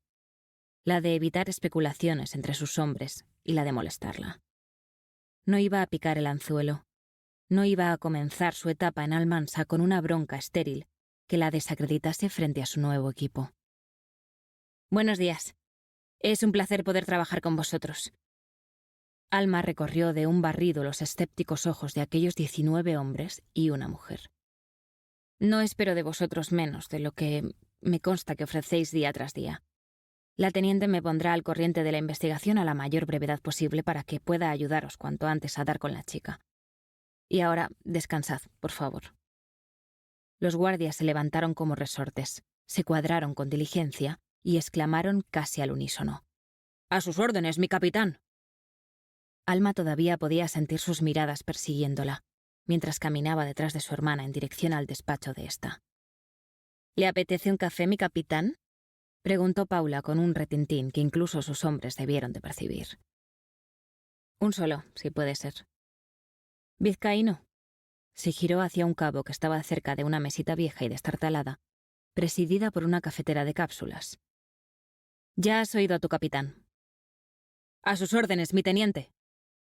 La de evitar especulaciones entre sus hombres y la de molestarla. No iba a picar el anzuelo. No iba a comenzar su etapa en Almansa con una bronca estéril que la desacreditase frente a su nuevo equipo. Buenos días. Es un placer poder trabajar con vosotros. Alma recorrió de un barrido los escépticos ojos de aquellos 19 hombres y una mujer. No espero de vosotros menos de lo que me consta que ofrecéis día tras día. La teniente me pondrá al corriente de la investigación a la mayor brevedad posible para que pueda ayudaros cuanto antes a dar con la chica. Y ahora, descansad, por favor. Los guardias se levantaron como resortes, se cuadraron con diligencia y exclamaron casi al unísono. «¡A sus órdenes, mi capitán!». Alma todavía podía sentir sus miradas persiguiéndola, mientras caminaba detrás de su hermana en dirección al despacho de ésta. «¿Le apetece un café, mi capitán?», preguntó Paula con un retintín que incluso sus hombres debieron de percibir. «Un solo, si puede ser». «¿Vizcaíno?». Se giró hacia un cabo que estaba cerca de una mesita vieja y destartalada, presidida por una cafetera de cápsulas. «Ya has oído a tu capitán». «A sus órdenes, mi teniente»,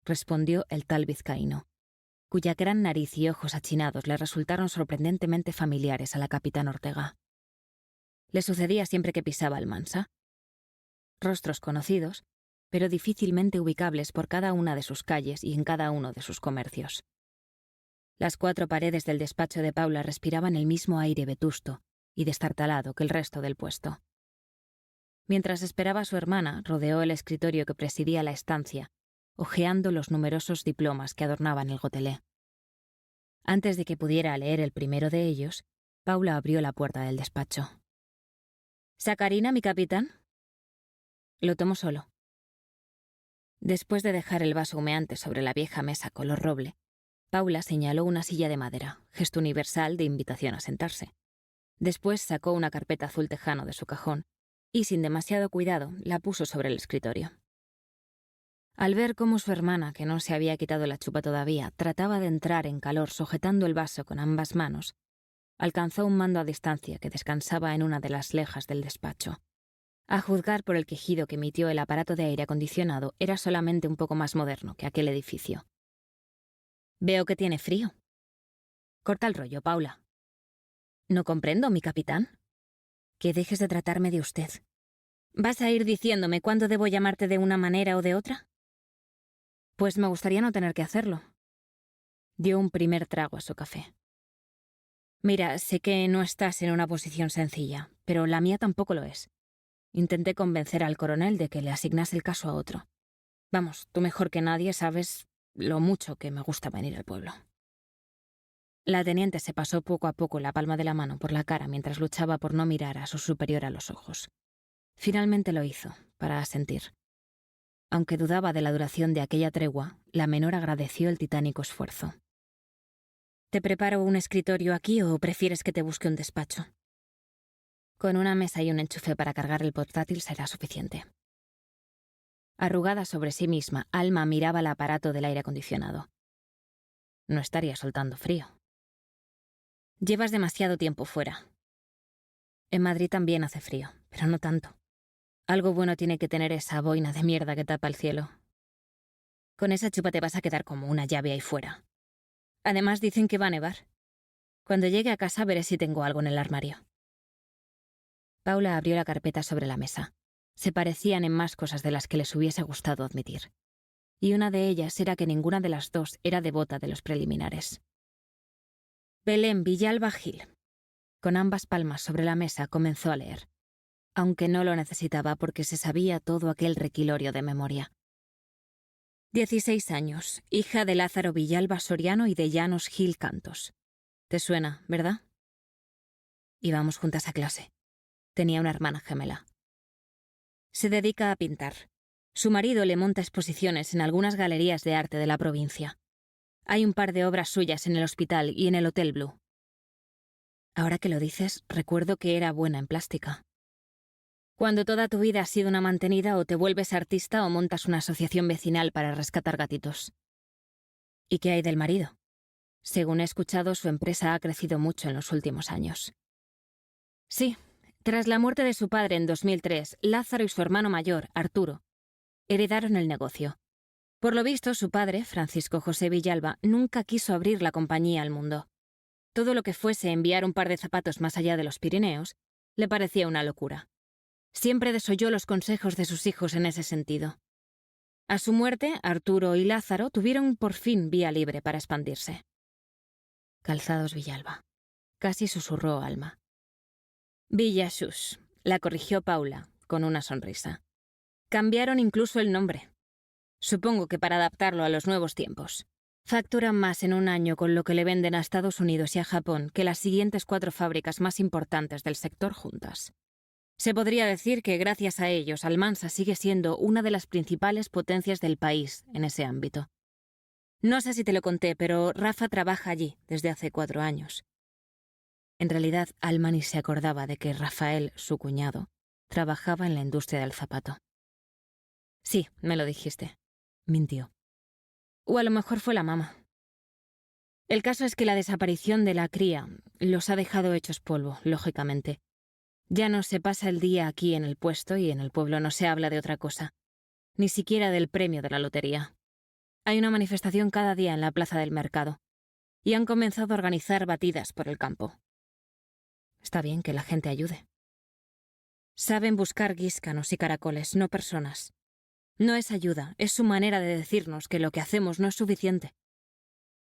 respondió el tal vizcaíno, cuya gran nariz y ojos achinados le resultaron sorprendentemente familiares a la capitán Ortega. Le sucedía siempre que pisaba Almansa. Rostros conocidos, pero difícilmente ubicables por cada una de sus calles y en cada uno de sus comercios. Las 4 paredes del despacho de Paula respiraban el mismo aire vetusto y destartalado que el resto del puesto. Mientras esperaba a su hermana, rodeó el escritorio que presidía la estancia, hojeando los numerosos diplomas que adornaban el gotelé. Antes de que pudiera leer el primero de ellos, Paula abrió la puerta del despacho. «¿Sacarina, mi capitán?». «Lo tomo solo». Después de dejar el vaso humeante sobre la vieja mesa color roble, Paula señaló una silla de madera, gesto universal de invitación a sentarse. Después sacó una carpeta azul tejano de su cajón y, sin demasiado cuidado, la puso sobre el escritorio. Al ver cómo su hermana, que no se había quitado la chupa todavía, trataba de entrar en calor sujetando el vaso con ambas manos, alcanzó un mando a distancia que descansaba en una de las lejas del despacho. A juzgar por el quejido que emitió el aparato de aire acondicionado, era solamente un poco más moderno que aquel edificio. «Veo que tiene frío». «Corta el rollo, Paula». «No comprendo, mi capitán». «Que dejes de tratarme de usted. ¿Vas a ir diciéndome cuándo debo llamarte de una manera o de otra?». «Pues me gustaría no tener que hacerlo». Dio un primer trago a su café. «Mira, sé que no estás en una posición sencilla, pero la mía tampoco lo es. Intenté convencer al coronel de que le asignase el caso a otro. Vamos, tú mejor que nadie sabes lo mucho que me gusta venir al pueblo». La teniente se pasó poco a poco la palma de la mano por la cara mientras luchaba por no mirar a su superior a los ojos. Finalmente lo hizo, para asentir. Aunque dudaba de la duración de aquella tregua, la menor agradeció el titánico esfuerzo. ¿Te preparo un escritorio aquí o prefieres que te busque un despacho? Con una mesa y un enchufe para cargar el portátil será suficiente. Arrugada sobre sí misma, Alma miraba el aparato del aire acondicionado. No estaría soltando frío. Llevas demasiado tiempo fuera. En Madrid también hace frío, pero no tanto. Algo bueno tiene que tener esa boina de mierda que tapa el cielo. Con esa chupa te vas a quedar como una llave ahí fuera. Además dicen que va a nevar. Cuando llegue a casa veré si tengo algo en el armario. Paula abrió la carpeta sobre la mesa. Se parecían en más cosas de las que les hubiese gustado admitir. Y una de ellas era que ninguna de las dos era devota de los preliminares. Belén Villalba Gil. Con ambas palmas sobre la mesa comenzó a leer, aunque no lo necesitaba porque se sabía todo aquel requilorio de memoria. 16 años, hija de Lázaro Villalba Soriano y de Llanos Gil Cantos. ¿Te suena, verdad? Íbamos juntas a clase. Tenía una hermana gemela. Se dedica a pintar. Su marido le monta exposiciones en algunas galerías de arte de la provincia. Hay un par de obras suyas en el hospital y en el Hotel Blue. Ahora que lo dices, recuerdo que era buena en plástica. Cuando toda tu vida has sido una mantenida, o te vuelves artista o montas una asociación vecinal para rescatar gatitos. ¿Y qué hay del marido? Según he escuchado, su empresa ha crecido mucho en los últimos años. Sí, tras la muerte de su padre en 2003, Lázaro y su hermano mayor, Arturo, heredaron el negocio. Por lo visto, su padre, Francisco José Villalba, nunca quiso abrir la compañía al mundo. Todo lo que fuese enviar un par de zapatos más allá de los Pirineos le parecía una locura. Siempre desoyó los consejos de sus hijos en ese sentido. A su muerte, Arturo y Lázaro tuvieron por fin vía libre para expandirse. Calzados Villalba. Casi susurró Alma. Villa Shush, la corrigió Paula, con una sonrisa. Cambiaron incluso el nombre. Supongo que para adaptarlo a los nuevos tiempos. Facturan más en un año con lo que le venden a Estados Unidos y a Japón que las siguientes 4 fábricas más importantes del sector juntas. Se podría decir que gracias a ellos Almansa sigue siendo una de las principales potencias del país en ese ámbito. No sé si te lo conté, pero Rafa trabaja allí desde hace 4 años. En realidad, Alma ni se acordaba de que Rafael, su cuñado, trabajaba en la industria del zapato. Sí, me lo dijiste. Mintió. O a lo mejor fue la mamá. El caso es que la desaparición de la cría los ha dejado hechos polvo, lógicamente. Ya no se pasa el día aquí en el puesto y en el pueblo no se habla de otra cosa. Ni siquiera del premio de la lotería. Hay una manifestación cada día en la plaza del mercado. Y han comenzado a organizar batidas por el campo. Está bien que la gente ayude. Saben buscar guíscanos y caracoles, no personas. No es ayuda, es su manera de decirnos que lo que hacemos no es suficiente.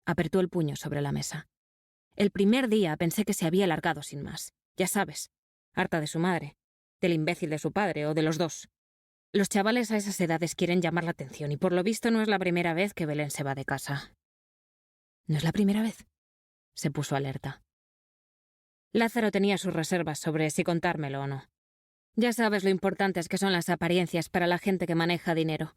Apretó el puño sobre la mesa. El primer día pensé que se había largado sin más. Ya sabes, harta de su madre, del imbécil de su padre o de los dos. Los chavales a esas edades quieren llamar la atención y por lo visto no es la primera vez que Belén se va de casa. ¿No es la primera vez? Se puso alerta. Lázaro tenía sus reservas sobre si contármelo o no. Ya sabes lo importantes que son las apariencias para la gente que maneja dinero.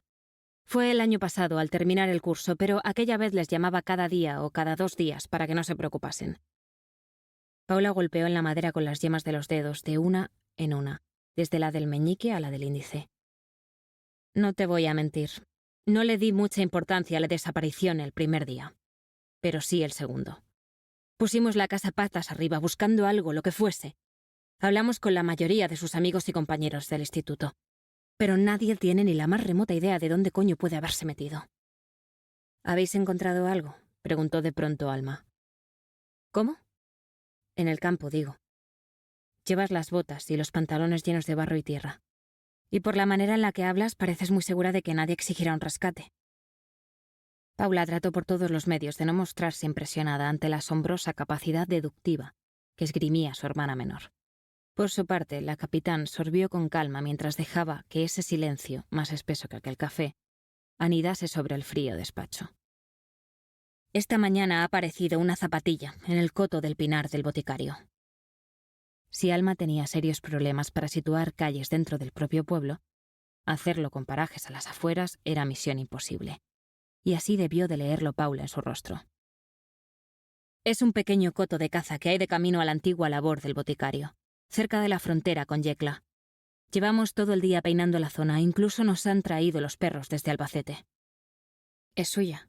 Fue el año pasado al terminar el curso, pero aquella vez les llamaba cada día o cada 2 días para que no se preocupasen. Paula golpeó en la madera con las yemas de los dedos de una en una, desde la del meñique a la del índice. No te voy a mentir. No le di mucha importancia a la desaparición el primer día, pero sí el segundo. Pusimos la casa patas arriba buscando algo, lo que fuese. Hablamos con la mayoría de sus amigos y compañeros del instituto, pero nadie tiene ni la más remota idea de dónde coño puede haberse metido. ¿Habéis encontrado algo?, preguntó de pronto Alma. ¿Cómo? En el campo, digo. Llevas las botas y los pantalones llenos de barro y tierra. Y por la manera en la que hablas pareces muy segura de que nadie exigirá un rescate. Paula trató por todos los medios de no mostrarse impresionada ante la asombrosa capacidad deductiva que esgrimía su hermana menor. Por su parte, la capitán sorbió con calma mientras dejaba que ese silencio, más espeso que aquel café, anidase sobre el frío despacho. Esta mañana ha aparecido una zapatilla en el coto del pinar del boticario. Si Alma tenía serios problemas para situar calles dentro del propio pueblo, hacerlo con parajes a las afueras era misión imposible. Y así debió de leerlo Paula en su rostro. Es un pequeño coto de caza que hay de camino a la antigua labor del boticario, cerca de la frontera con Yecla. Llevamos todo el día peinando la zona, incluso nos han traído los perros desde Albacete. ¿Es suya?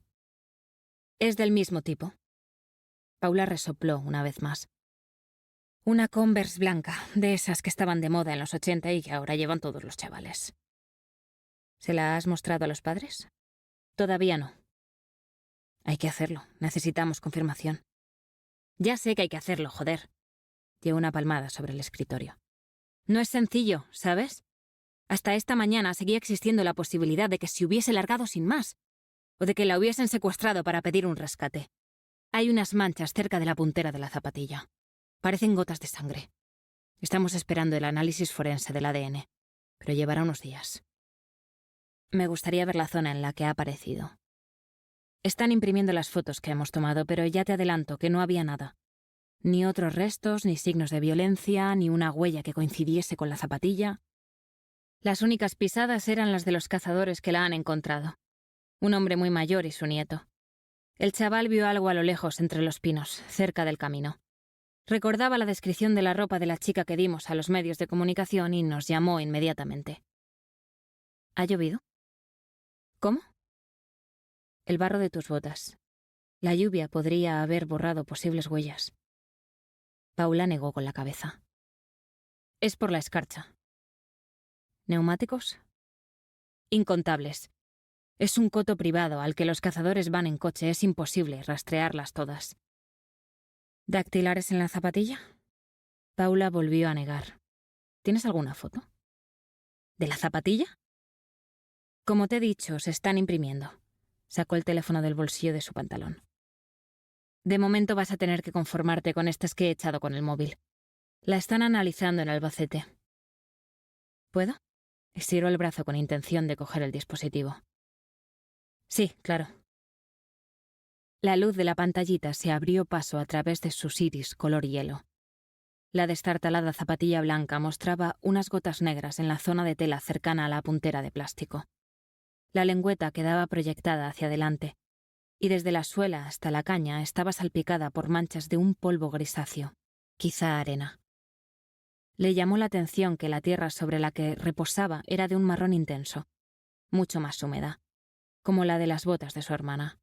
Es del mismo tipo. Paula resopló una vez más. Una Converse blanca, de esas que estaban de moda en los 80 y que ahora llevan todos los chavales. ¿Se la has mostrado a los padres? Todavía no. Hay que hacerlo, necesitamos confirmación. Ya sé que hay que hacerlo, joder. Dio una palmada sobre el escritorio. No es sencillo, ¿sabes? Hasta esta mañana seguía existiendo la posibilidad de que se hubiese largado sin más, o de que la hubiesen secuestrado para pedir un rescate. Hay unas manchas cerca de la puntera de la zapatilla. Parecen gotas de sangre. Estamos esperando el análisis forense del ADN, pero llevará unos días. Me gustaría ver la zona en la que ha aparecido. Están imprimiendo las fotos que hemos tomado, pero ya te adelanto que no había nada. Ni otros restos, ni signos de violencia, ni una huella que coincidiese con la zapatilla. Las únicas pisadas eran las de los cazadores que la han encontrado. Un hombre muy mayor y su nieto. El chaval vio algo a lo lejos entre los pinos, cerca del camino. Recordaba la descripción de la ropa de la chica que dimos a los medios de comunicación y nos llamó inmediatamente. ¿Ha llovido? ¿Cómo? El barro de tus botas. La lluvia podría haber borrado posibles huellas. Paula negó con la cabeza. Es por la escarcha. ¿Neumáticos? Incontables. Es un coto privado al que los cazadores van en coche. Es imposible rastrearlas todas. ¿Dactilares en la zapatilla? Paula volvió a negar. ¿Tienes alguna foto? ¿De la zapatilla? Como te he dicho, se están imprimiendo. Sacó el teléfono del bolsillo de su pantalón. De momento vas a tener que conformarte con estas que he echado con el móvil. La están analizando en Albacete. ¿Puedo? Estiró el brazo con intención de coger el dispositivo. Sí, claro. La luz de la pantallita se abrió paso a través de sus iris color hielo. La destartalada zapatilla blanca mostraba unas gotas negras en la zona de tela cercana a la puntera de plástico. La lengüeta quedaba proyectada hacia adelante, y desde la suela hasta la caña estaba salpicada por manchas de un polvo grisáceo, quizá arena. Le llamó la atención que la tierra sobre la que reposaba era de un marrón intenso, mucho más húmeda, como la de las botas de su hermana.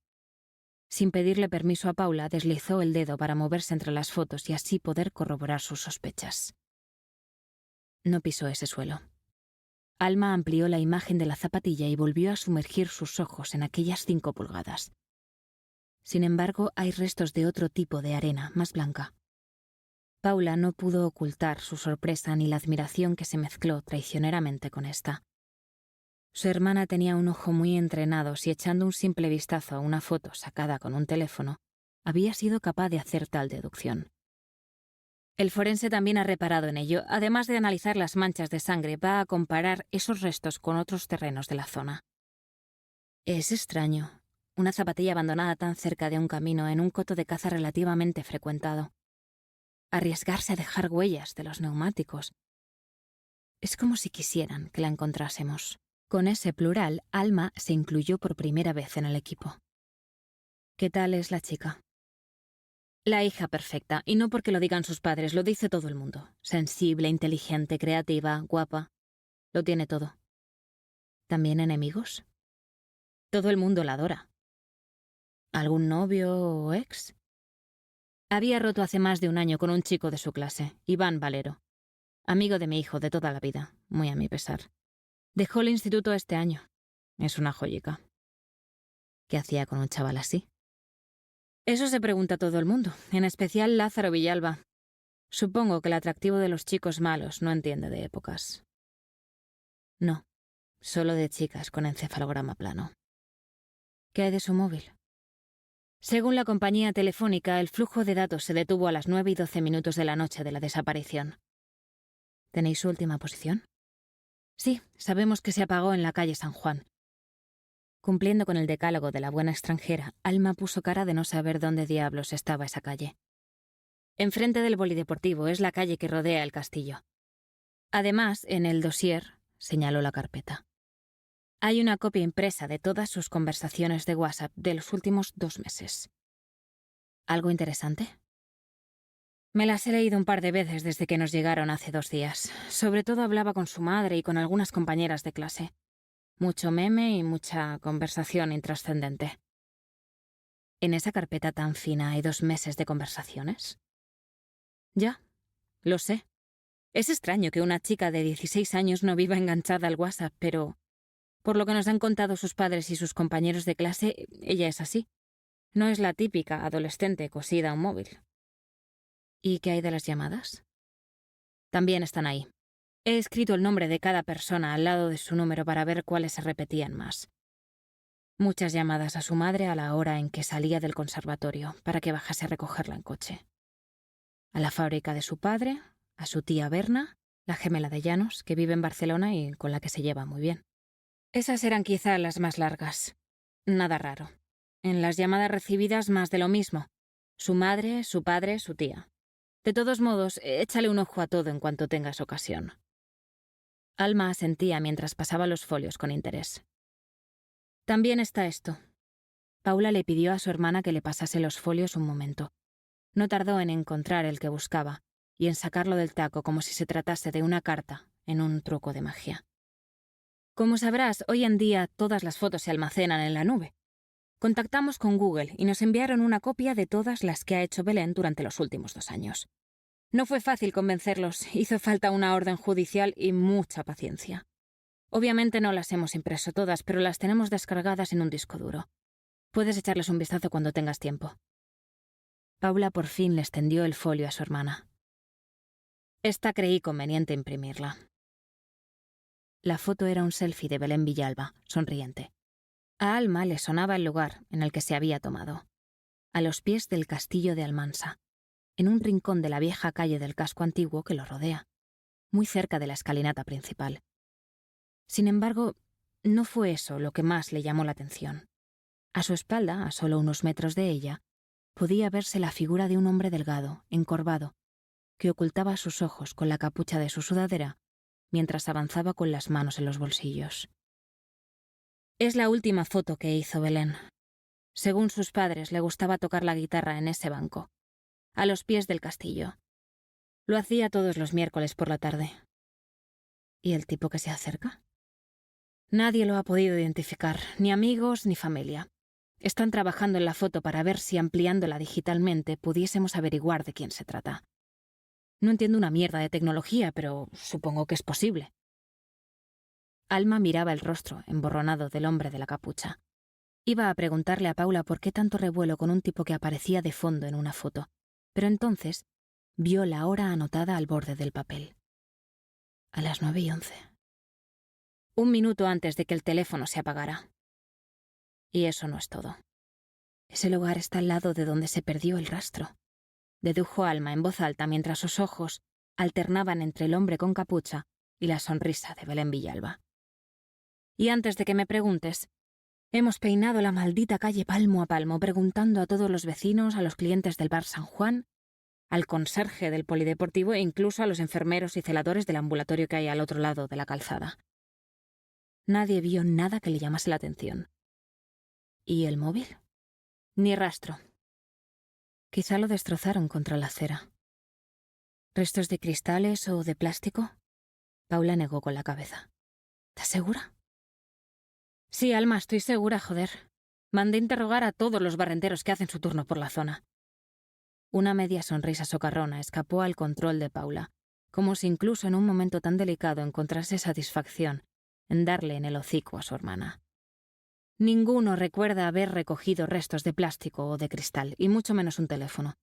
Sin pedirle permiso a Paula, deslizó el dedo para moverse entre las fotos y así poder corroborar sus sospechas. No pisó ese suelo. Alma amplió la imagen de la zapatilla y volvió a sumergir sus ojos en aquellas 5 pulgadas. Sin embargo, hay restos de otro tipo de arena, más blanca. Paula no pudo ocultar su sorpresa ni la admiración que se mezcló traicioneramente con esta. Su hermana tenía un ojo muy entrenado si echando un simple vistazo a una foto sacada con un teléfono, había sido capaz de hacer tal deducción. El forense también ha reparado en ello. Además de analizar las manchas de sangre, va a comparar esos restos con otros terrenos de la zona. Es extraño, una zapatilla abandonada tan cerca de un camino en un coto de caza relativamente frecuentado. Arriesgarse a dejar huellas de los neumáticos. Es como si quisieran que la encontrásemos. Con ese plural, Alma se incluyó por primera vez en el equipo. ¿Qué tal es la chica? La hija perfecta, y no porque lo digan sus padres, lo dice todo el mundo. Sensible, inteligente, creativa, guapa. Lo tiene todo. ¿También enemigos? Todo el mundo la adora. ¿Algún novio o ex? Había roto hace más de un año con un chico de su clase, Iván Valero. Amigo de mi hijo de toda la vida, muy a mi pesar. Dejó el instituto este año. Es una joyica. ¿Qué hacía con un chaval así? Eso se pregunta todo el mundo, en especial Lázaro Villalba. Supongo que el atractivo de los chicos malos no entiende de épocas. No, solo de chicas con encefalograma plano. ¿Qué hay de su móvil? Según la compañía telefónica, el flujo de datos se detuvo a las 9:12 de la noche de la desaparición. ¿Tenéis su última posición? Sí, sabemos que se apagó en la calle San Juan. Cumpliendo con el decálogo de la buena extranjera, Alma puso cara de no saber dónde diablos estaba esa calle. Enfrente del polideportivo es la calle que rodea el castillo. Además, en el dossier, señaló la carpeta, hay una copia impresa de todas sus conversaciones de WhatsApp de los últimos 2 meses. ¿Algo interesante? Me las he leído un par de veces desde que nos llegaron hace 2 días. Sobre todo hablaba con su madre y con algunas compañeras de clase. Mucho meme y mucha conversación intrascendente. ¿En esa carpeta tan fina hay 2 meses de conversaciones? Ya, lo sé. Es extraño que una chica de 16 años no viva enganchada al WhatsApp, pero, por lo que nos han contado sus padres y sus compañeros de clase, ella es así. No es la típica adolescente cosida a un móvil. ¿Y qué hay de las llamadas? También están ahí. He escrito el nombre de cada persona al lado de su número para ver cuáles se repetían más. Muchas llamadas a su madre a la hora en que salía del conservatorio para que bajase a recogerla en coche. A la fábrica de su padre, a su tía Berna, la gemela de Llanos, que vive en Barcelona y con la que se lleva muy bien. Esas eran quizá las más largas. Nada raro. En las llamadas recibidas más de lo mismo. Su madre, su padre, su tía. De todos modos, échale un ojo a todo en cuanto tengas ocasión. Alma asentía mientras pasaba los folios con interés. También está esto. Paula le pidió a su hermana que le pasase los folios un momento. No tardó en encontrar el que buscaba y en sacarlo del taco como si se tratase de una carta en un truco de magia. Como sabrás, hoy en día todas las fotos se almacenan en la nube. Contactamos con Google y nos enviaron una copia de todas las que ha hecho Belén durante los últimos 2 años. No fue fácil convencerlos, hizo falta una orden judicial y mucha paciencia. Obviamente no las hemos impreso todas, pero las tenemos descargadas en un disco duro. Puedes echarles un vistazo cuando tengas tiempo. Paula por fin le extendió el folio a su hermana. Esta creí conveniente imprimirla. La foto era un selfie de Belén Villalba, sonriente. A Alma le sonaba el lugar en el que se había tomado. A los pies del castillo de Almansa, en un rincón de la vieja calle del casco antiguo que lo rodea, muy cerca de la escalinata principal. Sin embargo, no fue eso lo que más le llamó la atención. A su espalda, a solo unos metros de ella, podía verse la figura de un hombre delgado, encorvado, que ocultaba sus ojos con la capucha de su sudadera mientras avanzaba con las manos en los bolsillos. Es la última foto que hizo Belén. Según sus padres, le gustaba tocar la guitarra en ese banco, a los pies del castillo. Lo hacía todos los miércoles por la tarde. ¿Y el tipo que se acerca? Nadie lo ha podido identificar, ni amigos ni familia. Están trabajando en la foto para ver si ampliándola digitalmente pudiésemos averiguar de quién se trata. No entiendo una mierda de tecnología, pero supongo que es posible. Alma miraba el rostro emborronado del hombre de la capucha. Iba a preguntarle a Paula por qué tanto revuelo con un tipo que aparecía de fondo en una foto, pero entonces vio la hora anotada al borde del papel. A las 9:11. 1 minuto antes de que el teléfono se apagara. Y eso no es todo. Ese lugar está al lado de donde se perdió el rastro, dedujo Alma en voz alta mientras sus ojos alternaban entre el hombre con capucha y la sonrisa de Belén Villalba. Y antes de que me preguntes, hemos peinado la maldita calle palmo a palmo, preguntando a todos los vecinos, a los clientes del bar San Juan, al conserje del polideportivo e incluso a los enfermeros y celadores del ambulatorio que hay al otro lado de la calzada. Nadie vio nada que le llamase la atención. ¿Y el móvil? Ni rastro. Quizá lo destrozaron contra la acera. ¿Restos de cristales o de plástico? Paula negó con la cabeza. ¿Estás segura? Sí, Alma, estoy segura, joder. Mandé interrogar a todos los barrenderos que hacen su turno por la zona. Una media sonrisa socarrona escapó al control de Paula, como si incluso en un momento tan delicado encontrase satisfacción en darle en el hocico a su hermana. Ninguno recuerda haber recogido restos de plástico o de cristal, y mucho menos un teléfono.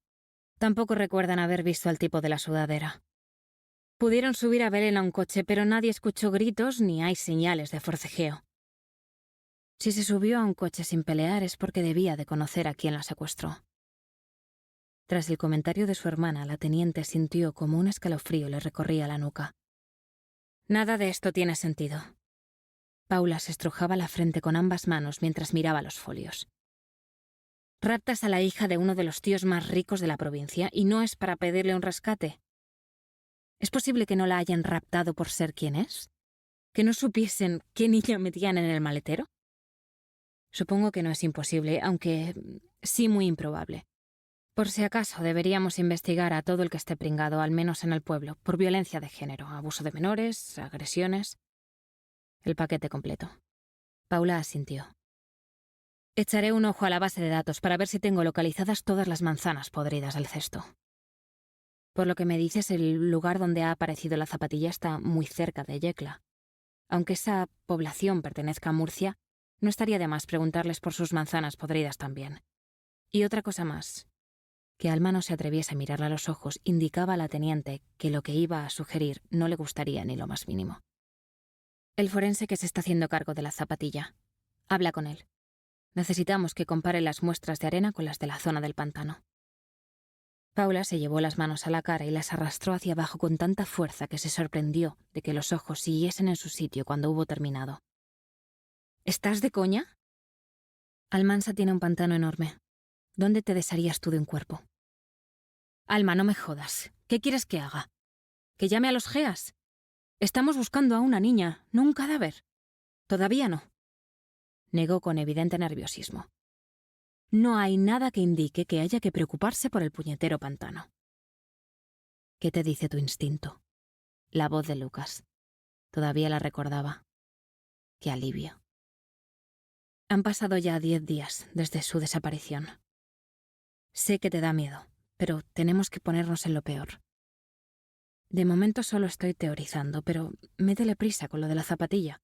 Tampoco recuerdan haber visto al tipo de la sudadera. Pudieron subir a Belén a un coche, pero nadie escuchó gritos ni hay señales de forcejeo. Si se subió a un coche sin pelear es porque debía de conocer a quien la secuestró. Tras el comentario de su hermana, la teniente sintió como un escalofrío le recorría la nuca. Nada de esto tiene sentido. Paula se estrujaba la frente con ambas manos mientras miraba los folios. Raptas a la hija de uno de los tíos más ricos de la provincia y no es para pedirle un rescate. ¿Es posible que no la hayan raptado por ser quien es? ¿Que no supiesen qué niña metían en el maletero? Supongo que no es imposible, aunque sí muy improbable. Por si acaso, deberíamos investigar a todo el que esté pringado, al menos en el pueblo, por violencia de género, abuso de menores, agresiones. El paquete completo. Paula asintió. Echaré un ojo a la base de datos para ver si tengo localizadas todas las manzanas podridas del cesto. Por lo que me dices, el lugar donde ha aparecido la zapatilla está muy cerca de Yecla. Aunque esa población pertenezca a Murcia, no estaría de más preguntarles por sus manzanas podridas también. Y otra cosa más. Que Alma no se atreviese a mirarla a los ojos indicaba a la teniente que lo que iba a sugerir no le gustaría ni lo más mínimo. El forense que se está haciendo cargo de la zapatilla. Habla con él. Necesitamos que compare las muestras de arena con las de la zona del pantano. Paula se llevó las manos a la cara y las arrastró hacia abajo con tanta fuerza que se sorprendió de que los ojos siguiesen en su sitio cuando hubo terminado. ¿Estás de coña? Almansa tiene un pantano enorme. ¿Dónde te desharías tú de un cuerpo? Alma, no me jodas. ¿Qué quieres que haga? ¿Que llame a los GEAS? Estamos buscando a una niña, no un cadáver. Todavía no. Negó con evidente nerviosismo. No hay nada que indique que haya que preocuparse por el puñetero pantano. ¿Qué te dice tu instinto? La voz de Lucas. Todavía la recordaba. Qué alivio. Han pasado ya 10 días desde su desaparición. Sé que te da miedo, pero tenemos que ponernos en lo peor. De momento solo estoy teorizando, pero métele prisa con lo de la zapatilla.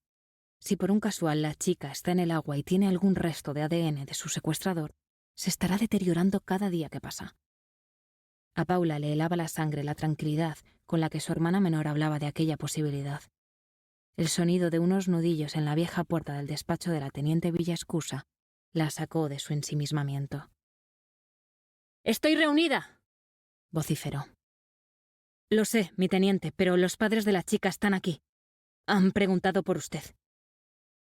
Si por un casual la chica está en el agua y tiene algún resto de ADN de su secuestrador, se estará deteriorando cada día que pasa. A Paula le helaba la sangre la tranquilidad con la que su hermana menor hablaba de aquella posibilidad. El sonido de unos nudillos en la vieja puerta del despacho de la teniente Villaescusa la sacó de su ensimismamiento. «¡Estoy reunida!», vociferó. «Lo sé, mi teniente, pero los padres de la chica están aquí. Han preguntado por usted».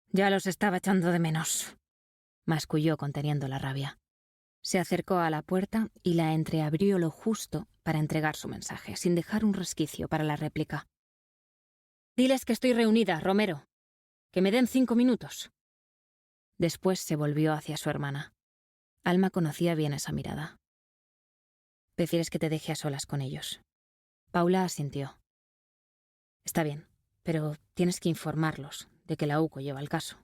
«Ya los estaba echando de menos», masculló conteniendo la rabia. Se acercó a la puerta y la entreabrió lo justo para entregar su mensaje, sin dejar un resquicio para la réplica. «Diles que estoy reunida, Romero. Que me den 5 minutos». Después se volvió hacia su hermana. Alma conocía bien esa mirada. «¿Prefieres que te deje a solas con ellos?» Paula asintió. «Está bien, pero tienes que informarlos de que la UCO lleva el caso».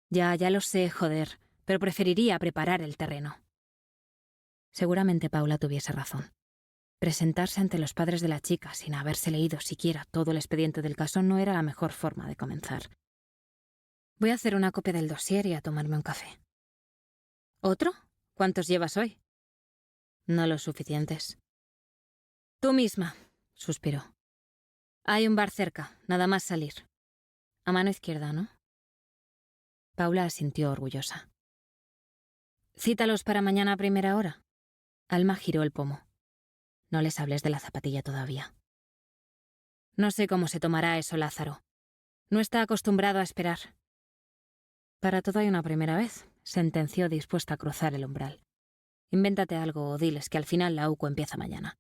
Ya lo sé, joder, pero preferiría preparar el terreno. Seguramente Paula tuviese razón. Presentarse ante los padres de la chica sin haberse leído siquiera todo el expediente del caso no era la mejor forma de comenzar. Voy a hacer una copia del dossier y a tomarme un café. ¿Otro? ¿Cuántos llevas hoy? No los suficientes. Tú misma, suspiró. Hay un bar cerca, nada más salir. A mano izquierda, ¿no? Paula asintió orgullosa. Cítalos para mañana a primera hora. Alma giró el pomo. No les hables de la zapatilla todavía. No sé cómo se tomará eso Lázaro. No está acostumbrado a esperar. Para todo hay una primera vez, sentenció dispuesta a cruzar el umbral. Invéntate algo o diles que al final la UCO empieza mañana.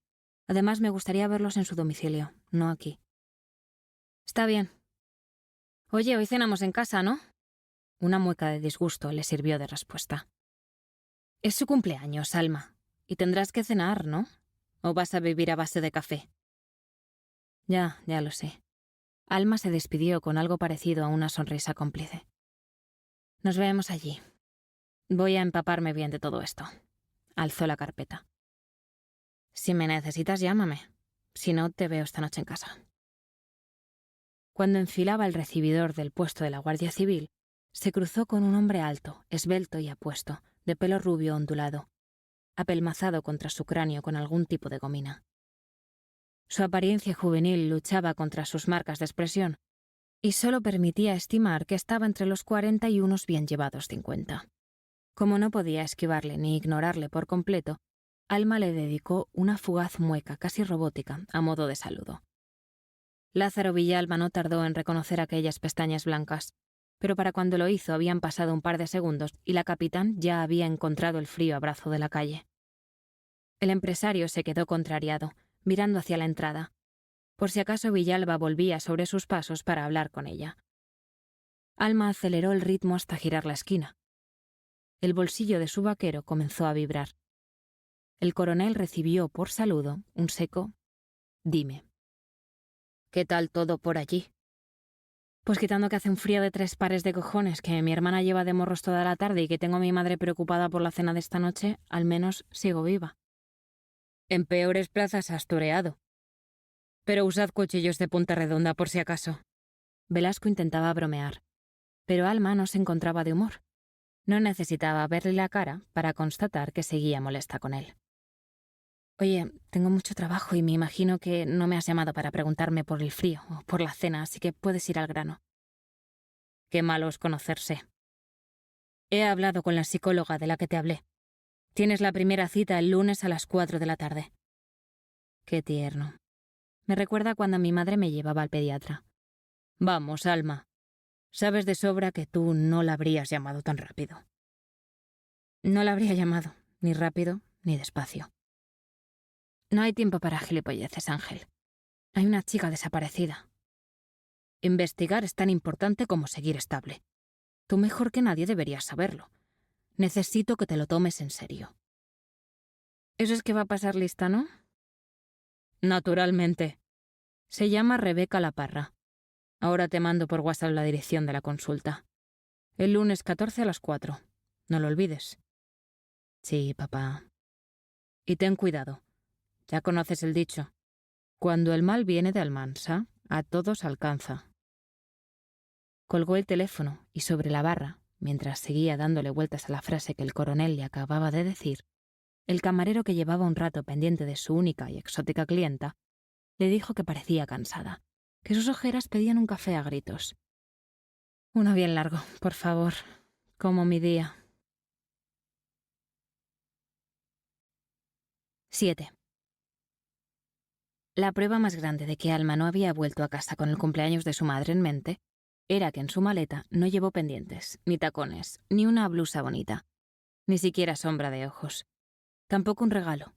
Además, me gustaría verlos en su domicilio, no aquí. Está bien. Oye, hoy cenamos en casa, ¿no? Una mueca de disgusto le sirvió de respuesta. Es su cumpleaños, Alma, y tendrás que cenar, ¿no? ¿O vas a vivir a base de café? Ya lo sé. Alma se despidió con algo parecido a una sonrisa cómplice. Nos vemos allí. Voy a empaparme bien de todo esto. Alzó la carpeta. Si me necesitas, llámame. Si no, te veo esta noche en casa. Cuando enfilaba el recibidor del puesto de la Guardia Civil, se cruzó con un hombre alto, esbelto y apuesto, de pelo rubio ondulado, apelmazado contra su cráneo con algún tipo de gomina. Su apariencia juvenil luchaba contra sus marcas de expresión y solo permitía estimar que estaba entre los 40 y unos bien llevados 50. Como no podía esquivarle ni ignorarle por completo, Alma le dedicó una fugaz mueca casi robótica a modo de saludo. Lázaro Villalba no tardó en reconocer aquellas pestañas blancas, pero para cuando lo hizo habían pasado un par de segundos y la capitán ya había encontrado el frío abrazo de la calle. El empresario se quedó contrariado, mirando hacia la entrada, por si acaso Villalba volvía sobre sus pasos para hablar con ella. Alma aceleró el ritmo hasta girar la esquina. El bolsillo de su vaquero comenzó a vibrar. El coronel recibió por saludo un seco «Dime». «¿Qué tal todo por allí?» «Pues quitando que hace un frío de 3 pares de cojones, que mi hermana lleva de morros toda la tarde y que tengo a mi madre preocupada por la cena de esta noche, al menos sigo viva». «En peores plazas has toreado. Pero usad cuchillos de punta redonda por si acaso». Velasco intentaba bromear, pero Alma no se encontraba de humor. No necesitaba verle la cara para constatar que seguía molesta con él. «Oye, tengo mucho trabajo y me imagino que no me has llamado para preguntarme por el frío o por la cena, así que puedes ir al grano». «Qué malo es conocerse. He hablado con la psicóloga de la que te hablé. Tienes la primera cita el lunes a las 4 de la tarde». «Qué tierno. Me recuerda cuando mi madre me llevaba al pediatra». «Vamos, Alma. Sabes de sobra que tú no la habrías llamado tan rápido». «No la habría llamado, ni rápido ni despacio». «No hay tiempo para gilipolleces, Ángel. Hay una chica desaparecida. Investigar es tan importante como seguir estable. Tú mejor que nadie deberías saberlo. Necesito que te lo tomes en serio». «Eso es que va a pasar lista, ¿no?» «Naturalmente. Se llama Rebeca La Parra. Ahora te mando por WhatsApp la dirección de la consulta. El lunes 14 a las 4. No lo olvides». «Sí, papá». «Y ten cuidado. Ya conoces el dicho. Cuando el mal viene de Almansa, a todos alcanza». Colgó el teléfono y sobre la barra, mientras seguía dándole vueltas a la frase que el coronel le acababa de decir, el camarero que llevaba un rato pendiente de su única y exótica clienta le dijo que parecía cansada, que sus ojeras pedían un café a gritos. «Uno bien largo, por favor, como mi día». 7. La prueba más grande de que Alma no había vuelto a casa con el cumpleaños de su madre en mente era que en su maleta no llevó pendientes, ni tacones, ni una blusa bonita, ni siquiera sombra de ojos. Tampoco un regalo.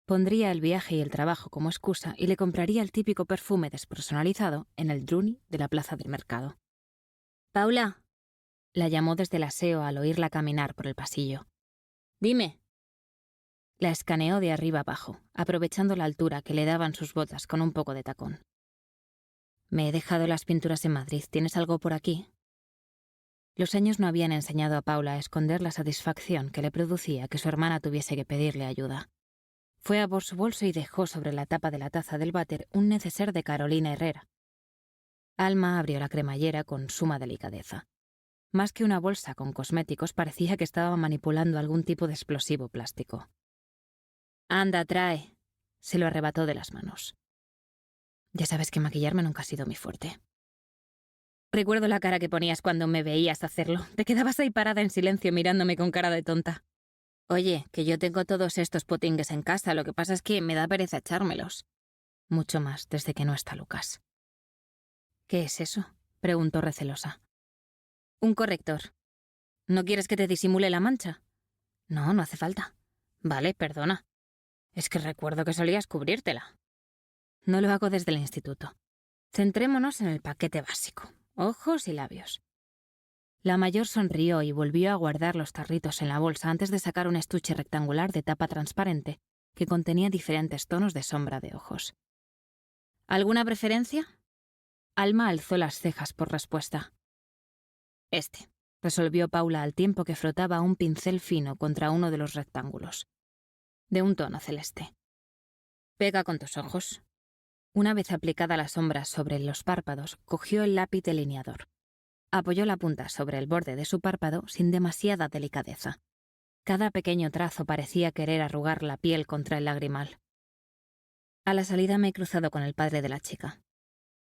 Pondría el viaje y el trabajo como excusa y le compraría el típico perfume despersonalizado en el Druni de la plaza del mercado. «Paula», la llamó desde el aseo al oírla caminar por el pasillo. «Dime». La escaneó de arriba abajo, aprovechando la altura que le daban sus botas con un poco de tacón. «Me he dejado las pinturas en Madrid. ¿Tienes algo por aquí?» Los años no habían enseñado a Paula a esconder la satisfacción que le producía que su hermana tuviese que pedirle ayuda. Fue a por su bolso y dejó sobre la tapa de la taza del váter un neceser de Carolina Herrera. Alma abrió la cremallera con suma delicadeza. Más que una bolsa con cosméticos, parecía que estaba manipulando algún tipo de explosivo plástico. «Anda, trae», se lo arrebató de las manos. «Ya sabes que maquillarme nunca ha sido mi fuerte». «Recuerdo la cara que ponías cuando me veías hacerlo. Te quedabas ahí parada en silencio mirándome con cara de tonta». «Oye, que yo tengo todos estos potingues en casa, lo que pasa es que me da pereza echármelos». «Mucho más desde que no está Lucas». «¿Qué es eso?», preguntó recelosa. «Un corrector. ¿No quieres que te disimule la mancha?» «No, no hace falta». «Vale, perdona. Es que recuerdo que solías cubrírtela». «No lo hago desde el instituto. Centrémonos en el paquete básico. Ojos y labios». La mayor sonrió y volvió a guardar los tarritos en la bolsa antes de sacar un estuche rectangular de tapa transparente que contenía diferentes tonos de sombra de ojos. «¿Alguna preferencia?» Alma alzó las cejas por respuesta. «Este», resolvió Paula al tiempo que frotaba un pincel fino contra uno de los rectángulos. De un tono celeste. «Pega con tus ojos». Una vez aplicada la sombra sobre los párpados, cogió el lápiz delineador. Apoyó la punta sobre el borde de su párpado sin demasiada delicadeza. Cada pequeño trazo parecía querer arrugar la piel contra el lagrimal. A la salida me he cruzado con el padre de la chica.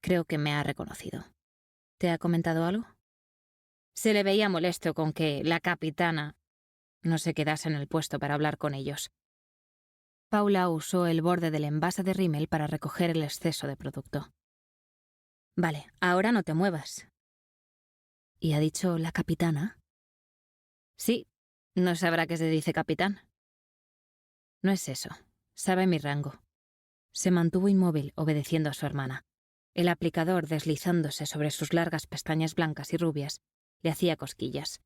Creo que me ha reconocido. ¿Te ha comentado algo? Se le veía molesto con que la capitana no se quedase en el puesto para hablar con ellos. Paula usó el borde del envase de rímel para recoger el exceso de producto. Vale, ahora no te muevas. ¿Y ha dicho la capitana? Sí, no sabrá que se dice capitán. No es eso. Sabe mi rango. Se mantuvo inmóvil, obedeciendo a su hermana. El aplicador, deslizándose sobre sus largas pestañas blancas y rubias, le hacía cosquillas.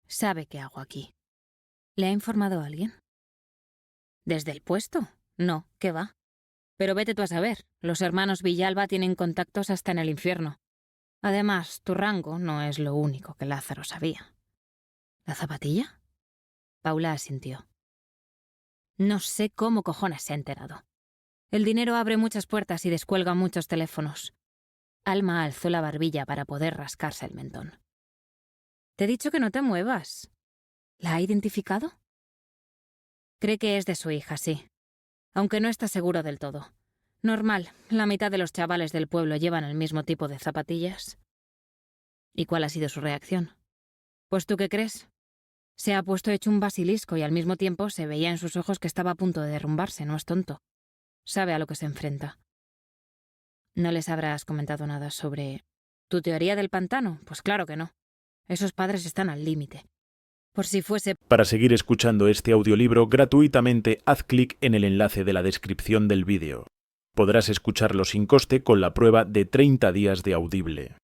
Sabe qué hago aquí. ¿Le ha informado a alguien? ¿Desde el puesto? No, ¿qué va? Pero vete tú a saber, los hermanos Villalba tienen contactos hasta en el infierno. Además, tu rango no es lo único que Lázaro sabía. ¿La zapatilla? Paula asintió. No sé cómo cojones se ha enterado. El dinero abre muchas puertas y descuelga muchos teléfonos. Alma alzó la barbilla para poder rascarse el mentón. Te he dicho que no te muevas. ¿La ha identificado? Cree que es de su hija, sí. Aunque no está seguro del todo. Normal, la mitad de los chavales del pueblo llevan el mismo tipo de zapatillas. ¿Y cuál ha sido su reacción? Pues ¿tú qué crees? Se ha puesto hecho un basilisco y al mismo tiempo se veía en sus ojos que estaba a punto de derrumbarse, no es tonto. Sabe a lo que se enfrenta. ¿No les habrás comentado nada sobre tu teoría del pantano? Pues claro que no. Esos padres están al límite. Por si fuese... Para seguir escuchando este audiolibro gratuitamente, haz clic en el enlace de la descripción del vídeo. Podrás escucharlo sin coste con la prueba de 30 días de Audible.